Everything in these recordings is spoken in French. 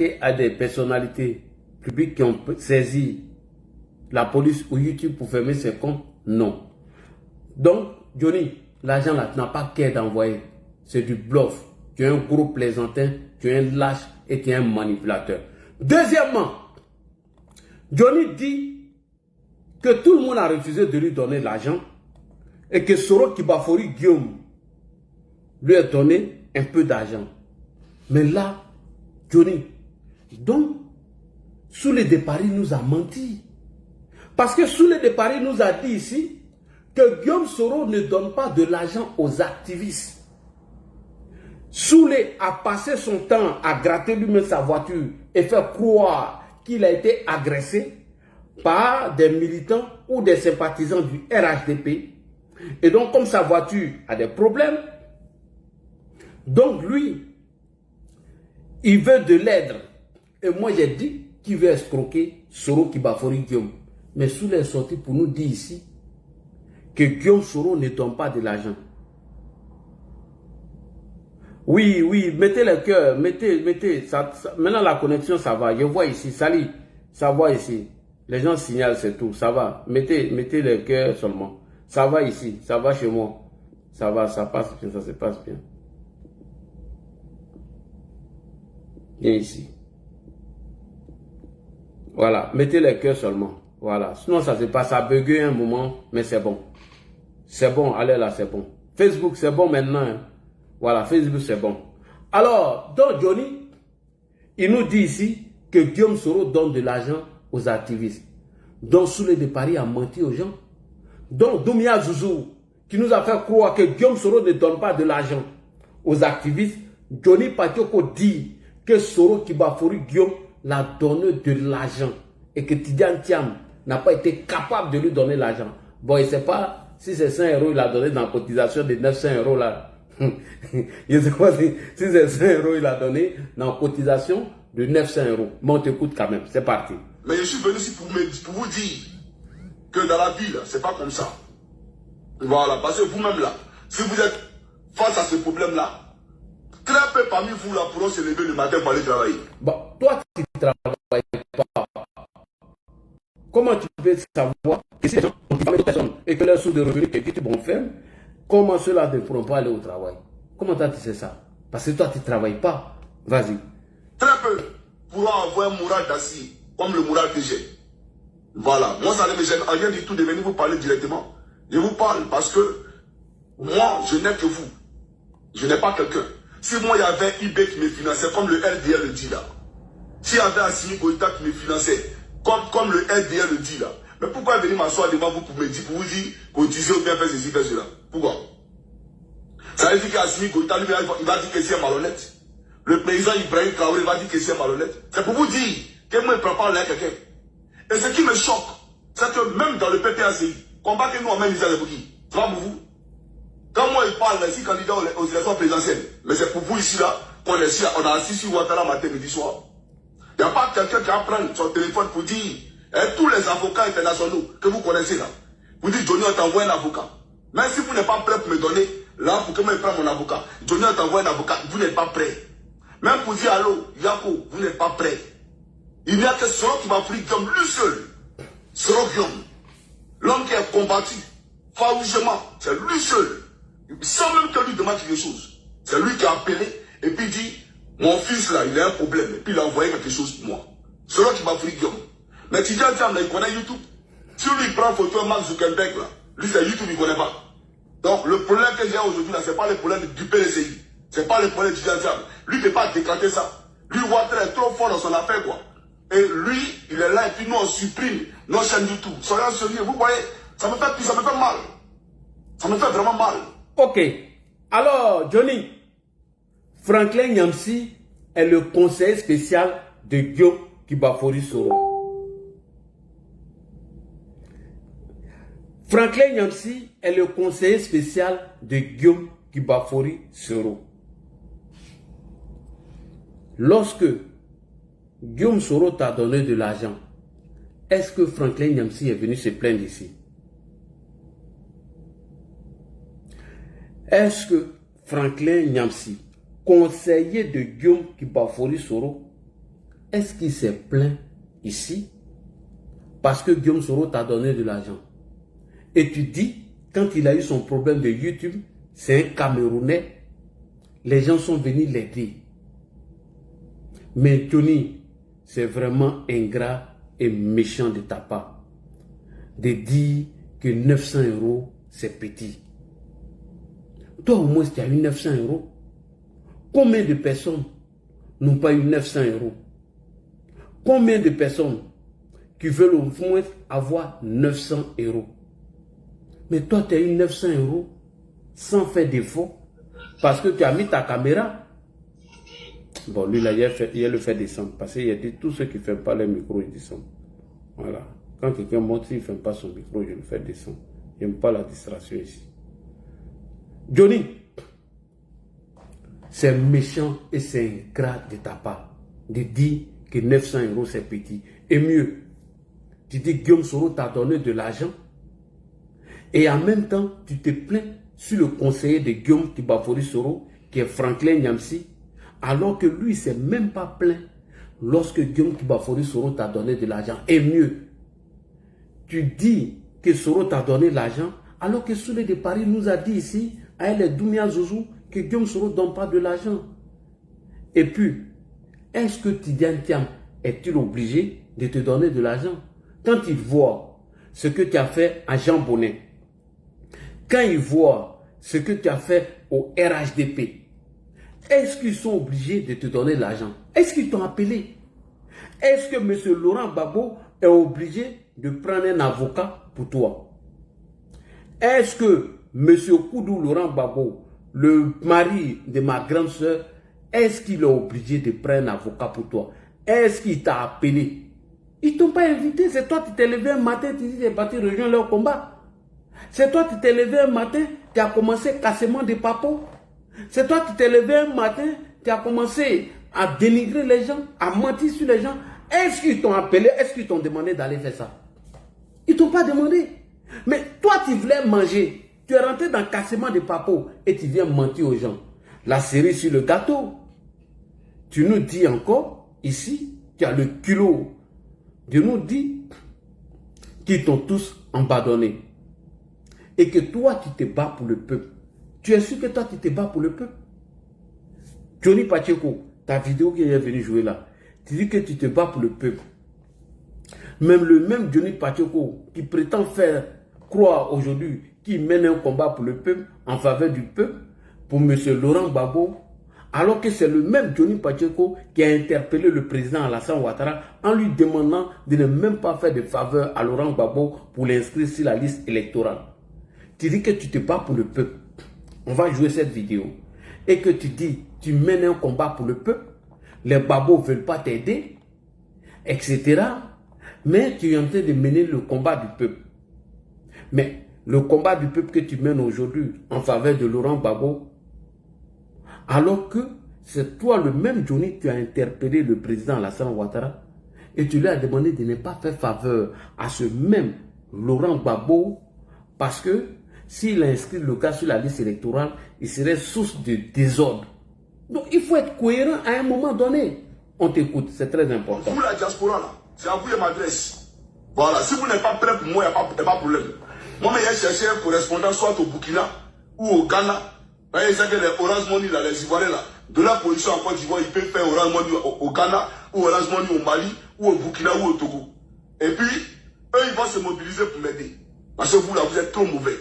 s'attaquer à des personnalités publiques qui ont saisi la police ou YouTube pour fermer ses comptes? Non. Donc, Johnny, l'argent là, tu n'as pas qu'à d'envoyer. C'est du bluff. Tu es un gros plaisantin, tu es un lâche et tu es un manipulateur. Deuxièmement, Johnny dit que tout le monde a refusé de lui donner l'argent et que Soro Kibafori Guillaume lui a donné un peu d'argent. Mais là, Johnny, donc, sous le départ, il nous a menti. Parce que sous le départ, il nous a dit ici que Guillaume Soro ne donne pas de l'argent aux activistes. Soulé a passé son temps à gratter lui-même sa voiture et faire croire qu'il a été agressé par des militants ou des sympathisants du RHDP. Et donc, comme sa voiture a des problèmes, donc lui, il veut de l'aide. Et moi, j'ai dit qu'il veut escroquer Soro Kibafori Guillaume. Mais Soulé est sorti pour nous dire ici que Guillaume Soro ne donne pas de l'argent. Oui, oui, mettez le cœur, mettez, maintenant la connexion, ça va. Je vois ici, salut, ça va ici. Les gens signalent, c'est tout, ça va. Mettez le cœur seulement. Ça va ici, ça va chez moi. Ça va, ça passe bien, ça se passe bien. Bien ici. Voilà, mettez le cœur seulement. Voilà, sinon ça se passe, ça a bugué un moment, mais c'est bon. C'est bon, allez là, c'est bon. Facebook, c'est bon maintenant, hein. Voilà, Facebook, c'est bon. Alors, donc Johnny, il nous dit ici que Guillaume Soro donne de l'argent aux activistes. Donc, Soulé de Paris a menti aux gens. Donc, Doumia Zouzou, qui nous a fait croire que Guillaume Soro ne donne pas de l'argent aux activistes, Johnny Patioko dit que Soro Kibafori Guillaume l'a donné de l'argent et que Tidiane Thiam n'a pas été capable de lui donner l'argent. Bon, il ne sait pas si c'est 100 euros, il a donné dans la cotisation de 900 euros là. Je ne sais pas si c'est 100 euros, il a donné dans la cotisation de 900 euros. Mais on t'écoute quand même, c'est parti. Mais je suis venu ici pour vous dire que dans la vie, c'est pas comme ça. Voilà, parce que vous-même là, si vous êtes face à ce problème-là, très peu parmi vous là pourront se lever le matin pour aller travailler. Bon, toi, tu ne travailles pas. Comment tu peux savoir que ces gens ont diffamé d'autres personnes et que leurs sources de revenus que tu bon faire, comment ceux-là ne pourront pas aller au travail? Comment toi tu sais ça? Parce que toi tu ne travailles pas. Vas-y. Très peu pourront avoir un moral d'acier comme le moral que j'ai. Voilà. Moi, ça ne me gêne rien du tout de venir vous parler directement. Je vous parle parce que moi, je n'ai que vous. Je n'ai pas quelqu'un. Si moi, il y avait eBay qui me finançait, comme le LDL le dit là. S'il y avait Assimi Goïta qui me finançait, comme le LDL le dit là. Mais pourquoi venir m'asseoir devant vous pour me dire, pour vous dire, qu'on utilisait ou bien faire ceci, faire cela? Pourquoi? Ça veut dire qu'Assimi Goïta, lui, il va dire que c'est malhonnête. Le président Ibrahim Traoré va dire que c'est malhonnête. C'est pour vous dire que moi, je ne prends pas l'air quelqu'un. Et ce qui me choque, c'est que même dans le PPACI, combat que nous, on met Lisa Lebouki, c'est pas pour vous. Quand moi, il parle ici, candidat aux élections présidentielles, mais c'est pour vous ici, là, qu'on est ici, on a assis sur Ouattara matin, midi, soir. Il n'y a pas quelqu'un qui va prendre son téléphone pour dire, tous les avocats internationaux que vous connaissez là, vous dites, Johnny, on t'envoie un avocat. Même si vous n'êtes pas prêt pour me donner, là, pour que moi, je prenne mon avocat, Johnny, on t'envoie un avocat, vous n'êtes pas prêt. Même pour dire, allô, Yako, vous n'êtes pas prêt. Il n'y a que Soro qui m'a pris comme lui seul. Soro Guillaume. L'homme qui a combattu farouchement, c'est lui seul. Sans même que lui demande quelque chose. C'est lui qui a appelé et puis dit, mon fils là, il a un problème. Et puis il a envoyé quelque chose pour moi. Soro qui m'a pris Guillaume. Mais tu dis à Tiam, il connaît YouTube. Si lui il prend photo Mark Zuckerberg là, lui c'est YouTube, il ne connaît pas. Donc le problème que j'ai aujourd'hui là, ce n'est pas le problème du PLCI. Ce n'est pas le problème du Tiam. Lui ne peut pas déclencher ça. Lui, Ouattara est trop fort dans son affaire quoi. Et lui, il est là et puis nous on supprime nos chaînes YouTube. Soyons sérieux, vous voyez, ça me fait mal. Ça me fait vraiment mal. Ok. Alors, Johnny, Franklin Nyamsi est le conseiller spécial de Guillaume Kibafori Soro. Franklin Nyamsi est le conseiller spécial de Guillaume Kibafori Soro. Lorsque Guillaume Soro t'a donné de l'argent, est-ce que Franklin Nyamsi est venu se plaindre ici? Est-ce que Franklin Nyamsi, conseiller de Guillaume Kibafori Soro, est-ce qu'il s'est plaint ici parce que Guillaume Soro t'a donné de l'argent? Et tu dis, quand il a eu son problème de YouTube, c'est un Camerounais, les gens sont venus l'aider. Mais Johnny, c'est vraiment ingrat et méchant de ta part de dire que 900 €, c'est petit. Toi, au moins, tu as eu 900 €. Combien de personnes n'ont pas eu 900 €? Combien de personnes qui veulent au moins avoir 900 €? Mais toi, tu as eu 900 € sans faire d'effort parce que tu as mis ta caméra. Bon, lui, là, il le fait descendre parce qu'il a dit tous ceux qui ne ferment pas leur micro, ils descendent. Voilà. Quand quelqu'un monte, s'il ne ferme pas son micro, je le fais descendre. Je n'aime pas la distraction ici. Johnny, c'est méchant et c'est ingrat de ta part de dire que 900 € c'est petit. Et mieux, tu dis que Guillaume Soro t'a donné de l'argent et en même temps, tu te plains sur le conseiller de Guillaume Tibafori Soro, qui est Franklin Nyamsi, alors que lui, il ne s'est même pas plaint lorsque Guillaume Tibafori Soro t'a donné de l'argent. Et mieux, tu dis que Soro t'a donné l'argent, alors que Souley de Paris nous a dit ici, à elle et Doumia Zouzou, que Guillaume Soro ne donne pas de l'argent. Et puis, est-ce que Tidiane Thiam est-il obligé de te donner de l'argent? Quand il voit ce que tu as fait à Jean Bonnet, quand il voit ce que tu as fait au RHDP, est-ce qu'ils sont obligés de te donner de l'argent? Est-ce qu'ils t'ont appelé? Est-ce que M. Laurent Gbagbo est obligé de prendre un avocat pour toi? Est-ce que M. Koudou Laurent Gbagbo, le mari de ma grande soeur, est-ce qu'il est obligé de prendre un avocat pour toi? Est-ce qu'il t'a appelé? Ils ne t'ont pas invité. C'est toi qui t'es levé un matin, tu dis que tu es parti rejoindre leur combat. C'est toi qui t'es levé un matin, tu as commencé cassement des papos. C'est toi qui t'es levé un matin, tu as commencé à dénigrer les gens, à mentir sur les gens. Est-ce qu'ils t'ont appelé? Est-ce qu'ils t'ont demandé d'aller faire ça? Ils ne t'ont pas demandé. Mais toi, tu voulais manger. Tu es rentré dans le cassement des papos et tu viens mentir aux gens. La cerise sur le gâteau. Tu nous dis encore, ici, tu as le culot de nous dire qu'ils t'ont tous abandonné. Et que toi, tu te bats pour le peuple. Tu es sûr que toi, tu te bats pour le peuple? Johnny Pacheco, ta vidéo qui est venue jouer là, tu dis que tu te bats pour le peuple. Même le même Johnny Pacheco qui prétend faire croire aujourd'hui qu'il mène un combat pour le peuple, en faveur du peuple, pour M. Laurent Gbagbo, alors que c'est le même Johnny Pacheco qui a interpellé le président Alassane Ouattara en lui demandant de ne même pas faire de faveur à Laurent Gbagbo pour l'inscrire sur la liste électorale. Tu dis que tu te bats pour le peuple. On va jouer cette vidéo. Et que tu dis, tu mènes un combat pour le peuple, les babos ne veulent pas t'aider, etc. Mais tu es en train de mener le combat du peuple. Mais le combat du peuple que tu mènes aujourd'hui en faveur de Laurent Gbagbo, alors que c'est toi le même Johnny qui a interpellé le président Alassane Ouattara et tu lui as demandé de ne pas faire faveur à ce même Laurent Gbagbo parce que s'il a inscrit le cas sur la liste électorale, il serait source de désordre. Donc il faut être cohérent à un moment donné. On t'écoute, c'est très important. Vous la diaspora là, c'est à vous je m'adresse. Voilà, si vous n'êtes pas prêt pour moi, il n'y a pas de problème. Moi, je cherché un correspondant soit au Burkina ou au Ghana. Vous voyez, c'est que les Orange Money, là, les Ivoiriens, là, de la position en Côte d'Ivoire, ils peuvent faire Orange Money au Ghana, ou Orange Money au Mali, ou au Burkina, ou au Togo. Et puis, eux, ils vont se mobiliser pour m'aider. Parce que vous, là, vous êtes trop mauvais.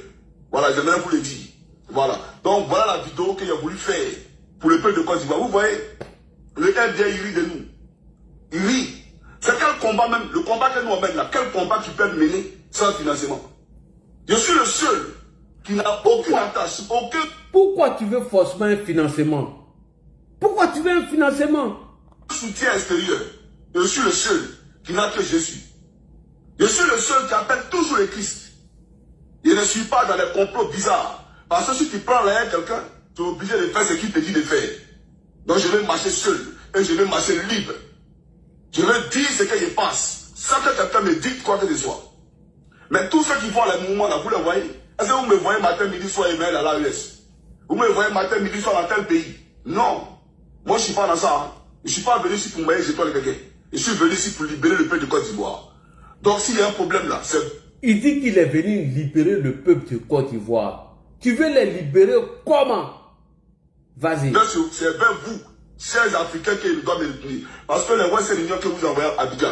Voilà, j'aimerais vous le dire. Voilà. Donc, voilà la vidéo qu'il a voulu faire pour le peuple de Côte d'Ivoire. Vous voyez, le RDA, il rit de nous. Il rit. C'est quel combat même, le combat que nous on mène là, quel combat qui peut mener sans financement? Je suis le seul qui n'a aucune attache, aucun... Pourquoi tu veux forcément un financement? Pourquoi tu veux un financement? Soutien extérieur. Je suis le seul qui n'a que Jésus. Je suis le seul qui appelle toujours le Christ. Je ne suis pas dans les complots bizarres. Parce que si tu prends là quelqu'un, tu es obligé de faire ce qu'il te dit de faire. Donc je vais marcher seul et je vais marcher libre. Je vais dire ce que je pense, sans que quelqu'un me dise quoi que ce soit. Mais tous ceux qui voient les mouvements là, vous les voyez? Est-ce que vous me voyez matin, midi, soir et mail à l'AES? Vous me voyez matin, midi, soir dans tel pays? Non. Moi, je ne suis pas dans ça. Hein. Je ne suis pas venu ici pour me jeter quelqu'un. Je suis venu ici pour libérer le peuple de Côte d'Ivoire. Donc s'il y a un problème là, c'est... Il dit qu'il est venu libérer le peuple de Côte d'Ivoire. Tu veux les libérer comment? Vas-y. Bien sûr, c'est vers vous, chers Africains, qui doivent me libérer. Parce que les Western Union que vous envoyez à Abidjan,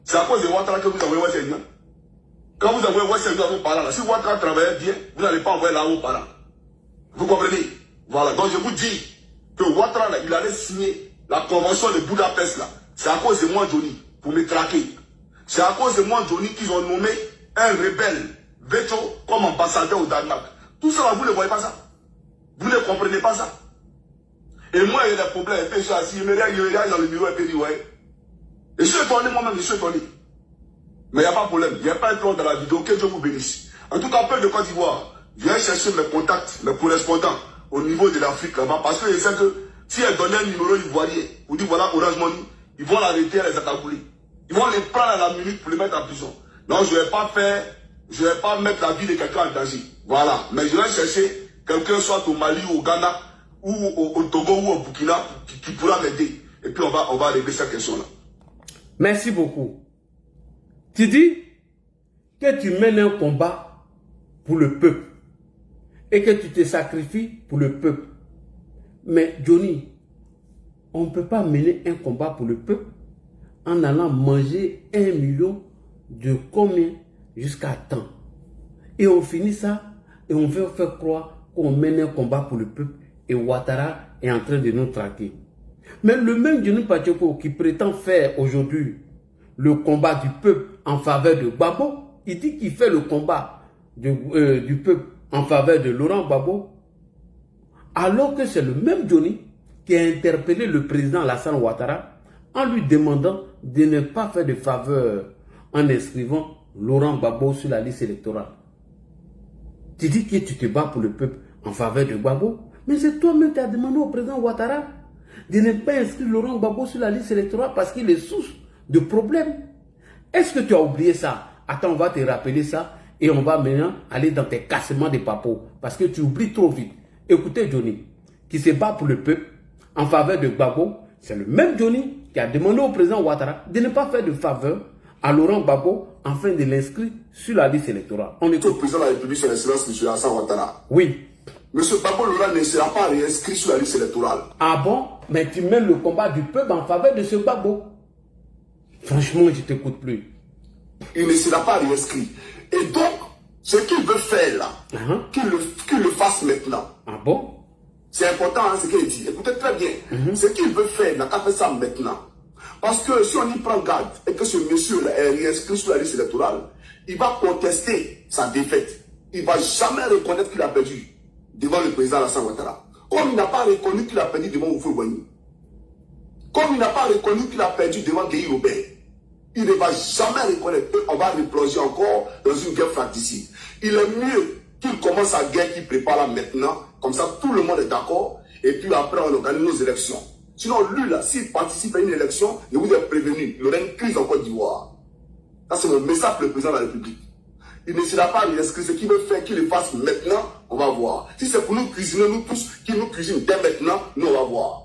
c'est à cause de Ouattara que vous envoyez Western Union. Quand vous envoyez Western Union à vos parents, là, si Ouattara travaillait bien, vous n'allez pas envoyer là à vos parents. Vous comprenez? Voilà, donc je vous dis que Ouattara, là, il allait signer la convention de Budapest là. C'est à cause de moi, Johnny, pour me traquer. C'est à cause de moi, Johnny, qu'ils ont nommé un rebelle, Veto, comme ambassadeur au Danemark. Tout ça, là, vous ne voyez pas ça. Vous ne comprenez pas ça. Et moi, il y a des problèmes. Et puis, je suis assis, il me regarde dans le bureau et puis il dit, ouais. Et je suis étonné moi-même, je suis étonné. Mais il n'y a pas de problème. Il n'y a pas de plan dans la vidéo. Que Dieu vous bénisse. En tout cas, peuple de Côte d'Ivoire, viens chercher mes contacts, mes correspondants au niveau de l'Afrique là-bas. Parce que je sais que si elle donnait un numéro ivoirien, vous dites voilà Orange Money, ils vont l'arrêter et les accabouler. Ils vont les prendre à la minute pour les mettre en prison. Non, je ne vais pas mettre la vie de quelqu'un en danger. Voilà. Mais je vais chercher quelqu'un soit au Mali, au Ghana, ou au Togo, ou au Burkina, qui pourra m'aider. Et puis on va régler cette question-là. Merci beaucoup. Tu dis que tu mènes un combat pour le peuple et que tu te sacrifies pour le peuple. Mais Johnny, on ne peut pas mener un combat pour le peuple en allant manger 1 million de combien jusqu'à temps. Et on finit ça et on veut faire croire qu'on mène un combat pour le peuple et Ouattara est en train de nous traquer. Mais le même Johnny Pacheco qui prétend faire aujourd'hui le combat du peuple en faveur de Gbagbo, il dit qu'il fait le combat du peuple en faveur de Laurent Gbagbo, alors que c'est le même Johnny qui a interpellé le président Alassane Ouattara en lui demandant de ne pas faire de faveur en inscrivant Laurent Gbagbo sur la liste électorale. Tu dis que tu te bats pour le peuple en faveur de Gbagbo, mais c'est toi-même qui as demandé au président Ouattara de ne pas inscrire Laurent Gbagbo sur la liste électorale parce qu'il est source de problèmes. Est-ce que tu as oublié ça? Attends, on va te rappeler ça et on va maintenant aller dans tes cassements de papos parce que tu oublies trop vite. Écoutez Johnny, qui se bat pour le peuple en faveur de Gbagbo, c'est le même Johnny qui a demandé au président Ouattara de ne pas faire de faveur à Laurent Gbagbo afin de l'inscrire sur la liste électorale. On écoute. Le président de la République, son excellence, M. Alassane Ouattara. Oui. M. Gbagbo Laurent ne sera pas réinscrit sur la liste électorale. Ah bon? Mais tu mènes le combat du peuple en faveur de ce Gbagbo. Franchement, je ne t'écoute plus. Il ne sera pas réinscrit. Et donc, ce qu'il veut faire là, qu'il le fasse maintenant. Ah bon? C'est important hein, ce qu'il dit. Écoutez très bien. Ce qu'il veut faire, il n'a qu'à faire ça maintenant. Parce que si on y prend garde et que ce monsieur-là est réinscrit sur la liste électorale, il va contester sa défaite. Il ne va jamais reconnaître qu'il a perdu devant le président Alassane Ouattara. Comme il n'a pas reconnu qu'il a perdu devant Oufou Boigny. Comme il n'a pas reconnu qu'il a perdu devant Guy Robert. Il ne va jamais reconnaître. On va replonger encore dans une guerre fratricide. Il est mieux qu'il commence la guerre qu'il prépare là maintenant. Comme ça, tout le monde est d'accord. Et puis après, on organise nos élections. Sinon, lui, là, s'il participe à une élection, je vous ai prévenu, il y aura une crise en Côte d'Ivoire. Ça, c'est mon message pour le président de la République. Il ne sera pas réinscrit. Ce qu'il veut faire, qu'il le fasse maintenant, on va voir. Si c'est pour nous cuisiner, nous tous, qu'il nous cuisine dès maintenant, nous, on va voir.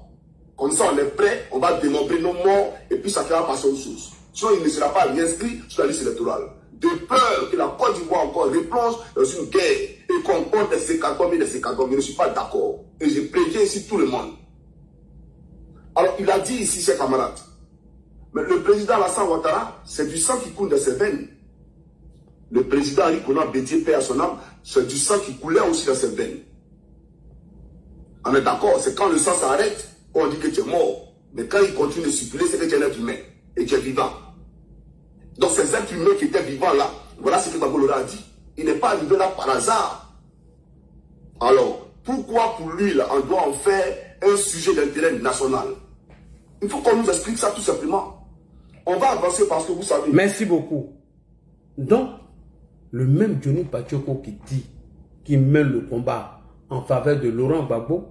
Comme ça, on est prêt, on va dénombrer nos morts, et puis ça va passer aux sources. Sinon, il ne sera pas réinscrit sur la liste électorale. De peur que la Côte d'Ivoire encore replonge dans une guerre et qu'on compte des sécatomes et des sécatomes. Je ne suis pas d'accord. Et je préviens ici tout le monde. Alors, il a dit ici, ses camarades, mais le président Alassane Ouattara, c'est du sang qui coule dans ses veines. Le président Henri Konan Bédié, paix à son âme, c'est du sang qui coulait aussi dans ses veines. On est d'accord, c'est quand le sang s'arrête, on dit que tu es mort. Mais quand il continue de circuler, c'est que tu es un être humain et tu es vivant. Donc ces êtres humains qui étaient vivants là, voilà ce que Gbagbo Laurent a dit. Il n'est pas arrivé là par hasard. Alors, pourquoi pour lui là, on doit en faire un sujet d'intérêt national? Il faut qu'on nous explique ça tout simplement. On va avancer parce que vous savez. Merci beaucoup. Donc, le même Johnny Pacheco qui dit qu'il mène le combat en faveur de Laurent Gbagbo,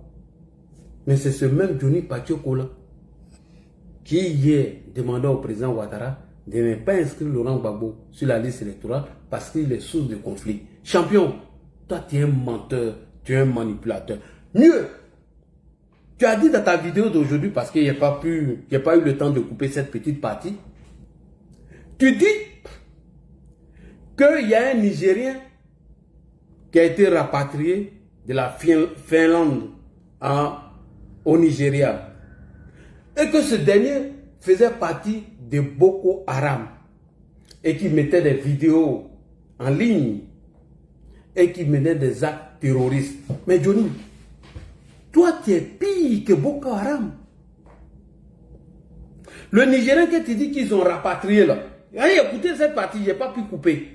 mais c'est ce même Johnny Pacheco là qui hier demandait au président Ouattara de ne pas inscrire Laurent Gbagbo sur la liste électorale parce qu'il est source de conflit. Champion, toi tu es un menteur, tu es un manipulateur. Mieux, Tu as dit dans ta vidéo d'aujourd'hui, parce qu'il n'y a pas eu le temps de couper cette petite partie, tu dis qu'il y a un Nigérien qui a été rapatrié de la Finlande au Nigeria et que ce dernier faisait partie de Boko Haram et qui mettait des vidéos en ligne et qui menait des actes terroristes. Mais Johnny, toi tu es pire que Boko Haram. Le Nigérien que tu dis qu'ils ont rapatrié là, écoutez cette partie, je n'ai pas pu couper.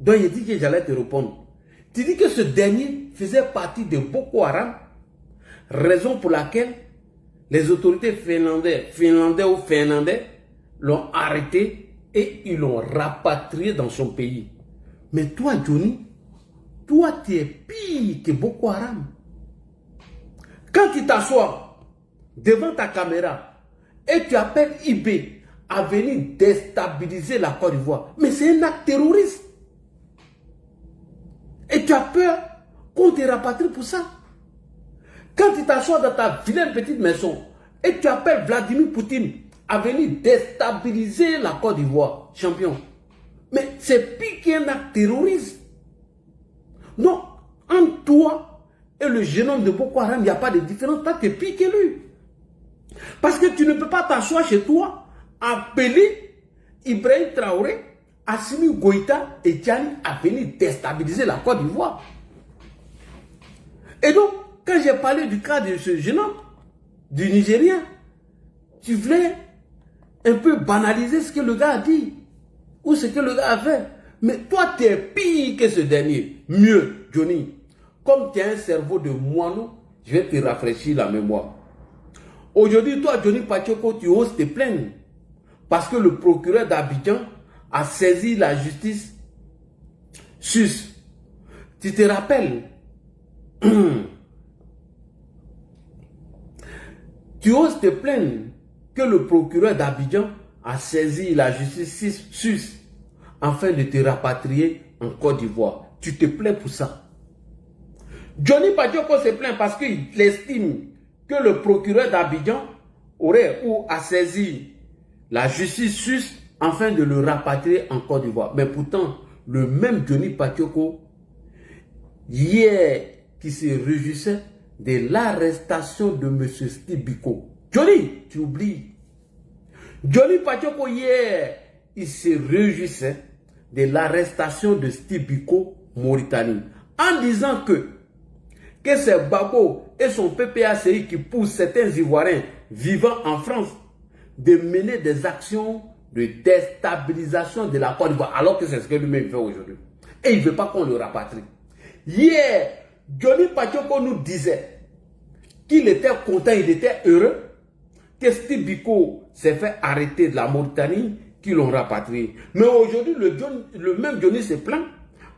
Donc il dit que j'allais te répondre. Tu dis que ce dernier faisait partie de Boko Haram, raison pour laquelle les autorités finlandais l'ont arrêté et ils l'ont rapatrié dans son pays. Mais toi, Johnny, toi, tu es pire que Boko Haram. Quand tu t'assois devant ta caméra et tu appelles IB à venir déstabiliser la Côte d'Ivoire, mais c'est un acte terroriste. Et tu as peur qu'on te rapatrie pour ça. Quand tu t'assois dans ta vilaine petite maison et tu appelles Vladimir Poutine à venir déstabiliser la Côte d'Ivoire, champion, mais c'est pire qu'un acte terroriste. Donc, entre toi et le jeune homme de Boko Haram, il n'y a pas de différence. Toi, tu es pire que lui. Parce que tu ne peux pas t'asseoir chez toi, appeler Ibrahim Traoré, Assimi Goïta et Tiani à venir déstabiliser la Côte d'Ivoire. Et donc, quand j'ai parlé du cas de ce jeune homme, du Nigérien, tu voulais un peu banaliser ce que le gars a dit ou ce que le gars a fait. Mais toi, tu es pire que ce dernier. Mieux, Johnny. Comme tu as un cerveau de moineau, je vais te rafraîchir la mémoire. Aujourd'hui, toi, Johnny Pachoko, tu oses te plaindre parce que le procureur d'Abidjan a saisi la justice sus. Tu te rappelles? Tu oses te plaindre que le procureur d'Abidjan a saisi la justice sus afin de te rapatrier en Côte d'Ivoire. Tu te plains pour ça. Johnny Pachoko se plaint parce qu'il estime que le procureur d'Abidjan aurait ou a saisi la justice sus afin de le rapatrier en Côte d'Ivoire. Mais pourtant, le même Johnny Pachoko, hier, qui se réjouissait de l'arrestation de M. Steve Biko. Johnny, tu oublies. Johnny Pachoko, hier, il se réjouissait de l'arrestation de Steve Biko, Mauritanie, en disant que c'est Babo et son PPACI qui poussent certains Ivoiriens vivant en France de mener des actions de déstabilisation de la Côte d'Ivoire, alors que c'est ce que lui-même fait aujourd'hui. Et il ne veut pas qu'on le rapatrie. Hier, Johnny Pachoko nous disait qu'il était content, il était heureux que Steve Biko s'est fait arrêter de la Mauritanie, qu'ils l'ont rapatrié. Mais aujourd'hui, le même Johnny se plaint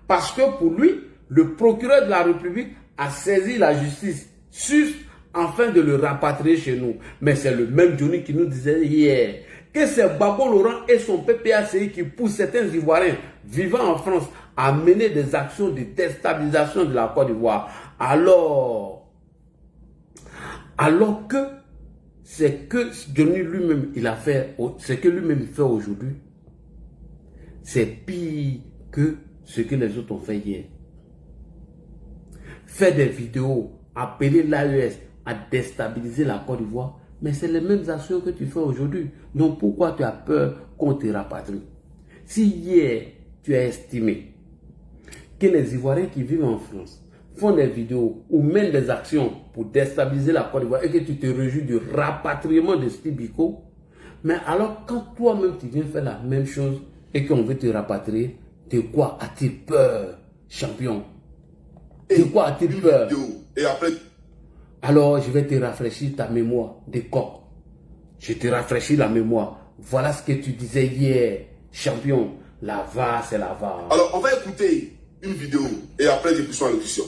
parce que pour lui, le procureur de la République a saisi la justice sus afin de le rapatrier chez nous. Mais c'est le même Johnny qui nous disait hier que c'est Babo Laurent et son PPACI qui poussent certains Ivoiriens vivant en France à mener des actions de déstabilisation de la Côte d'Ivoire. Alors que c'est que Johnny lui-même il a fait, ce que lui-même fait aujourd'hui, c'est pire que ce que les autres ont fait hier. Faire des vidéos, appeler l'AES à déstabiliser la Côte d'Ivoire, mais c'est les mêmes actions que tu fais aujourd'hui. Donc pourquoi tu as peur qu'on te rapatrie? Si hier tu as estimé que les Ivoiriens qui vivent en France font des vidéos ou mènent des actions pour déstabiliser la Côte d'Ivoire et que tu te réjouis du rapatriement de Steve Biko, mais alors quand toi-même tu viens faire la même chose et qu'on veut te rapatrier, de quoi as-tu peur, champion? De quoi as-tu peur? Et après... Alors je vais te rafraîchir ta mémoire de coq. Je te rafraîchis la mémoire. Voilà ce que tu disais hier, champion. La VAR, c'est la VAR. Alors on va écouter une vidéo et après j'ai plus son allocution.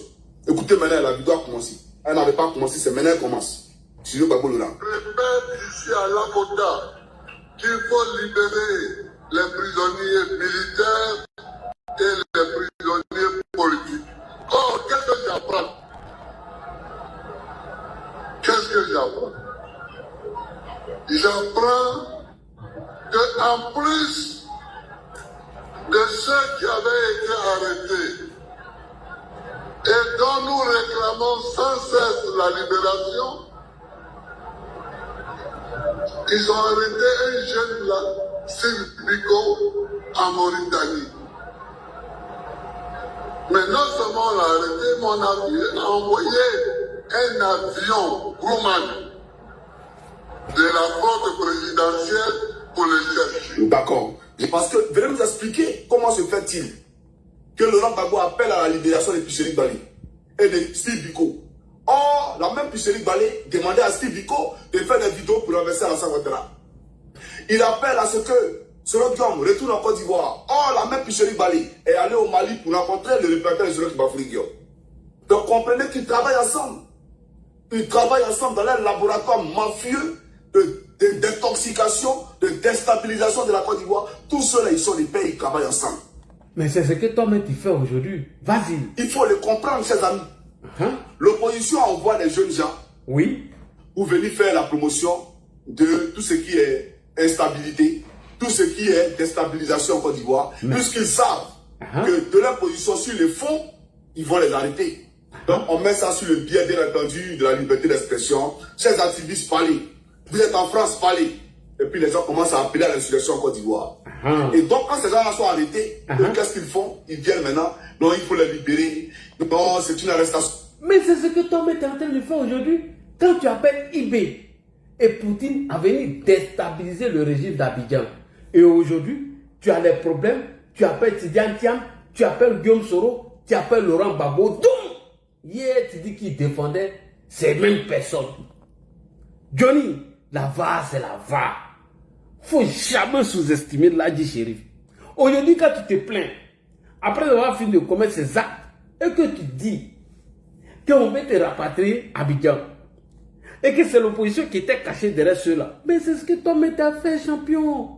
Écoutez maintenant, la vidéo a commencé. Elle n'avait pas commencé, c'est maintenant qu'elle commence. Je veux Babo Laurent. Répète ici à l'avocat qu'il faut libérer les prisonniers militaires et les prisonniers politiques. Oh, qu'est-ce que j'apprends? Qu'est-ce que j'apprends? En plus de ceux qui avaient été arrêtés et dont nous réclamons sans cesse la libération, ils ont arrêté un jeune là, Steve Biko, en Mauritanie. Mais non seulement on l'a arrêté, mais on a envoyé un avion Grumman de la flotte présidentielle pour le chercher. D'accord. Parce que, venez nous expliquer comment se fait-il que Laurent Gbagbo appelle à la libération de Picherick Bali et de Steve Biko. Or, la même Picherick Bali demandait à Steve Biko de faire des vidéos pour renverser Alassane Ouattara. Il appelle à ce que Soro Diom retourne en Côte d'Ivoire. Or, la même Picherick Bali est allé au Mali pour rencontrer le représentant de Soro Kibafouligio. Donc, comprenez qu'ils travaillent ensemble. Ils travaillent ensemble dans leur laboratoire mafieux de détoxication, de déstabilisation de la Côte d'Ivoire. Tous ceux-là, ils sont des pays, ils travaillent ensemble. Mais c'est ce que toi-même tu fais aujourd'hui. Vas-y. Il faut le comprendre, chers amis. L'opposition envoie des jeunes gens Oui. pour venir faire la promotion de tout ce qui est instabilité, tout ce qui est déstabilisation en Côte d'Ivoire, puisqu'ils savent que de leur position sur le fond, ils vont les arrêter. Donc on met ça sur le biais, bien entendu, de la liberté d'expression. Chers activistes, parlez. Vous êtes en France, parlez. Et puis les gens commencent à appeler à l'insurrection en Côte d'Ivoire. Et donc quand ces gens-là sont arrêtés, qu'est-ce qu'ils font? Ils viennent maintenant. Non, il faut les libérer. Non, c'est une arrestation. Mais c'est ce que toi-même tu es en train de faire aujourd'hui. Quand tu appelles IB et Poutine a venu déstabiliser le régime d'Abidjan. Et aujourd'hui, tu as des problèmes. Tu appelles Tidiane Thiam, tu appelles Guillaume Soro, tu appelles Laurent Gbagbo. Donc, hier, tu dis qu'il défendait ces mêmes personnes. Johnny, la VAR, c'est la VAR. Faut jamais sous-estimer l'Adji Shérif. Aujourd'hui, quand tu te plains, après avoir fini de commettre ces actes, et que tu dis qu'on veut te rapatrier à Abidjan, et que c'est l'opposition qui était cachée derrière ceux-là, mais c'est ce que toi-même t'as fait, champion.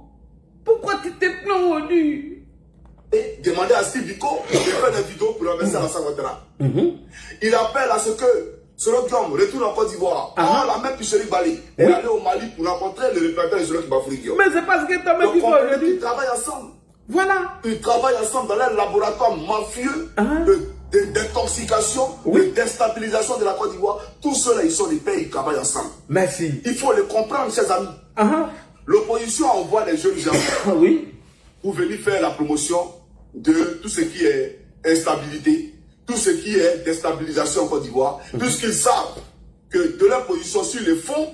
Pourquoi tu te plains aujourd'hui? Et demander à Steve Biko de faire des vidéos pour renverser Alassane Ouattara. Il appelle à ce que Soro Diom retourne en Côte d'Ivoire. Or, la même Picherick Bali est allé au Mali pour rencontrer le représentant de Soro Kibafouligio. Mais c'est parce que toi-même tu fais aujourd'hui. Ils travaillent ensemble. Voilà. Ils travaillent ensemble dans leur laboratoire mafieux de détoxication, de déstabilisation de la Côte d'Ivoire. Tous ceux-là, ils sont des pays, ils travaillent ensemble. Merci. Il faut le comprendre, chers amis. L'opposition envoie des jeunes gens pour venir faire la promotion de tout ce qui est instabilité, tout ce qui est déstabilisation en Côte d'Ivoire, puisqu'ils savent que de leur position sur le fond,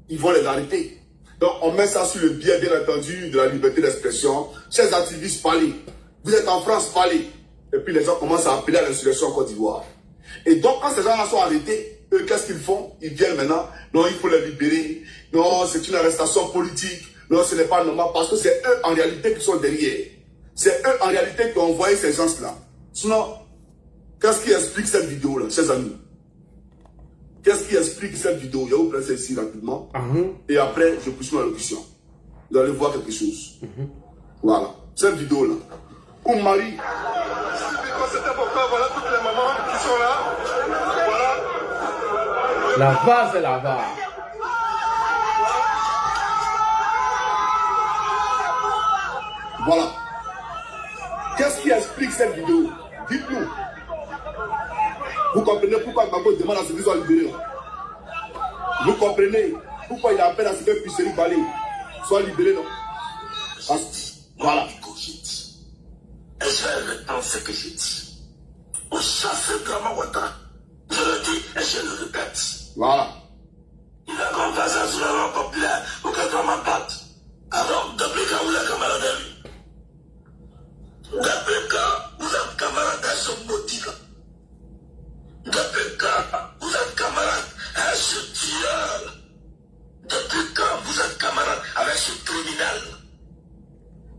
ils vont les arrêter. Donc on met ça sur le biais, bien entendu, de la liberté d'expression. Chers activistes, parlez. Vous êtes en France, parlez. Et puis les gens commencent à appeler à l'insurrection en Côte d'Ivoire. Et donc quand ces gens-là sont arrêtés, eux, qu'est-ce qu'ils font? Ils viennent maintenant. Non, il faut les libérer. Non, c'est une arrestation politique. Non, ce n'est pas normal, parce que c'est eux en réalité qui sont derrière. C'est eux en réalité qui ont envoyé ces gens-là. Sinon, qu'est-ce qui explique cette vidéo-là, chers amis? Qu'est-ce qui explique cette vidéo? Je vais vous placer ici rapidement. Et après, je poursuis ma locution. Vous allez voir quelque chose. Voilà. Cette vidéo-là. Où Marie. C'est important, voilà toutes les mamans qui sont là. Voilà. La VAR, c'est la VAR. Voilà. Qu'est-ce qui explique cette vidéo? Dites-nous. Vous comprenez pourquoi Gbagbo demande à ce qu'ils soient libérés? Vous comprenez pourquoi il appelle à ce que Picherick Bali soit libéré, non? Voilà. Et je répète ce que j'ai dit. On chasse Draman Ouattara. Je le dis et je le répète. Voilà. Il a confiance sur la langue populaire pour que Draman batte. Alors, depuis quand vous êtes camarade de lui? Depuis quand vous êtes camarade à son motif? Depuis quand vous êtes camarade avec ce tueur? Depuis quand vous êtes camarade avec ce criminel?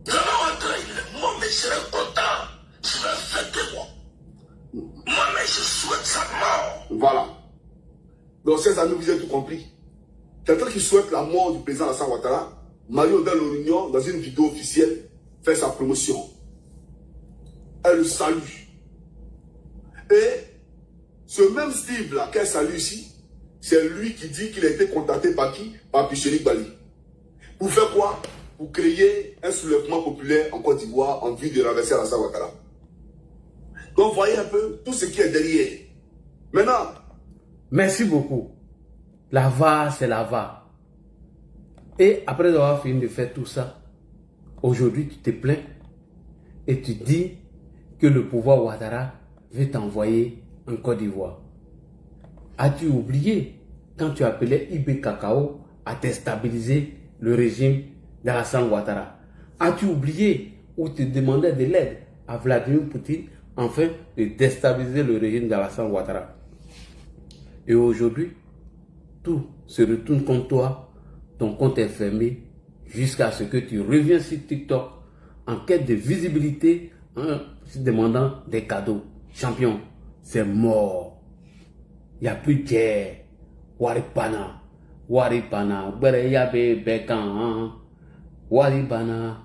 Draman Ouattara, il est mort, mais je serai content. Je vais fêter moi. Moi-même, je souhaite sa mort. Voilà. Donc, chers amis, vous avez tout compris. Quelqu'un qui souhaite la mort du président Alassane Ouattara, Mario Del Réunion, dans une vidéo officielle, fait sa promotion. Elle le salue. Et ce même Steve-là qu'elle salue ici, c'est lui qui dit qu'il a été contacté par qui? Par Picherick Bali. Pour faire quoi? pour créer un soulèvement populaire en Côte d'Ivoire en vue de renverser Alassane Ouattara. Donc voyez un peu tout ce qui est derrière. Maintenant. Merci beaucoup. La VAR, c'est la VAR. Et après avoir fini de faire tout ça, aujourd'hui tu te plains et tu dis que le pouvoir Ouattara veut t'envoyer en Côte d'Ivoire. As-tu oublié quand tu appelais IB Cacao à déstabiliser le régime d'Alassane Ouattara? As-tu oublié où tu demandais de l'aide à Vladimir Poutine afin de déstabiliser le régime d'Alassane Ouattara? Et aujourd'hui, tout se retourne contre toi, ton compte est fermé jusqu'à ce que tu reviens sur TikTok en quête de visibilité, en demandant des cadeaux. Champion, c'est mort. Il n'y a plus de guerre. Waripana, Waripana, Bereyabe Bekan, Waribana,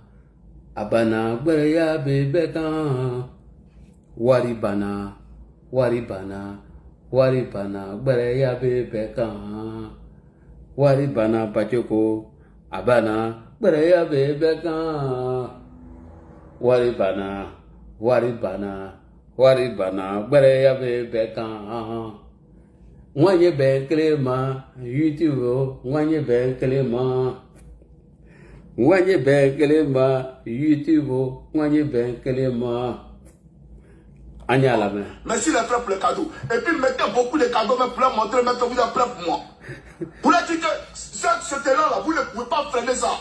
Abana, Bereyabe Bekan, Waribana, Waribana, Waribana, Bereyabe Bekan, Waribana, Pachoko, Abana, Bereyabe Bekan, Waribana, Waribana, Waribana, Bereyabe Bekan. Mwenye ben klema YouTube, mwenye ben klema, mwenye ben klema YouTube, mwenye ben klema. Anya la main. Merci les frères pour les cadeaux. Et puis mettez beaucoup de cadeaux même pour leur montrer maintenant vous êtes prêts pour moi. Pour leur dire que ce terrain-là, vous ne pouvez pas freiner ça.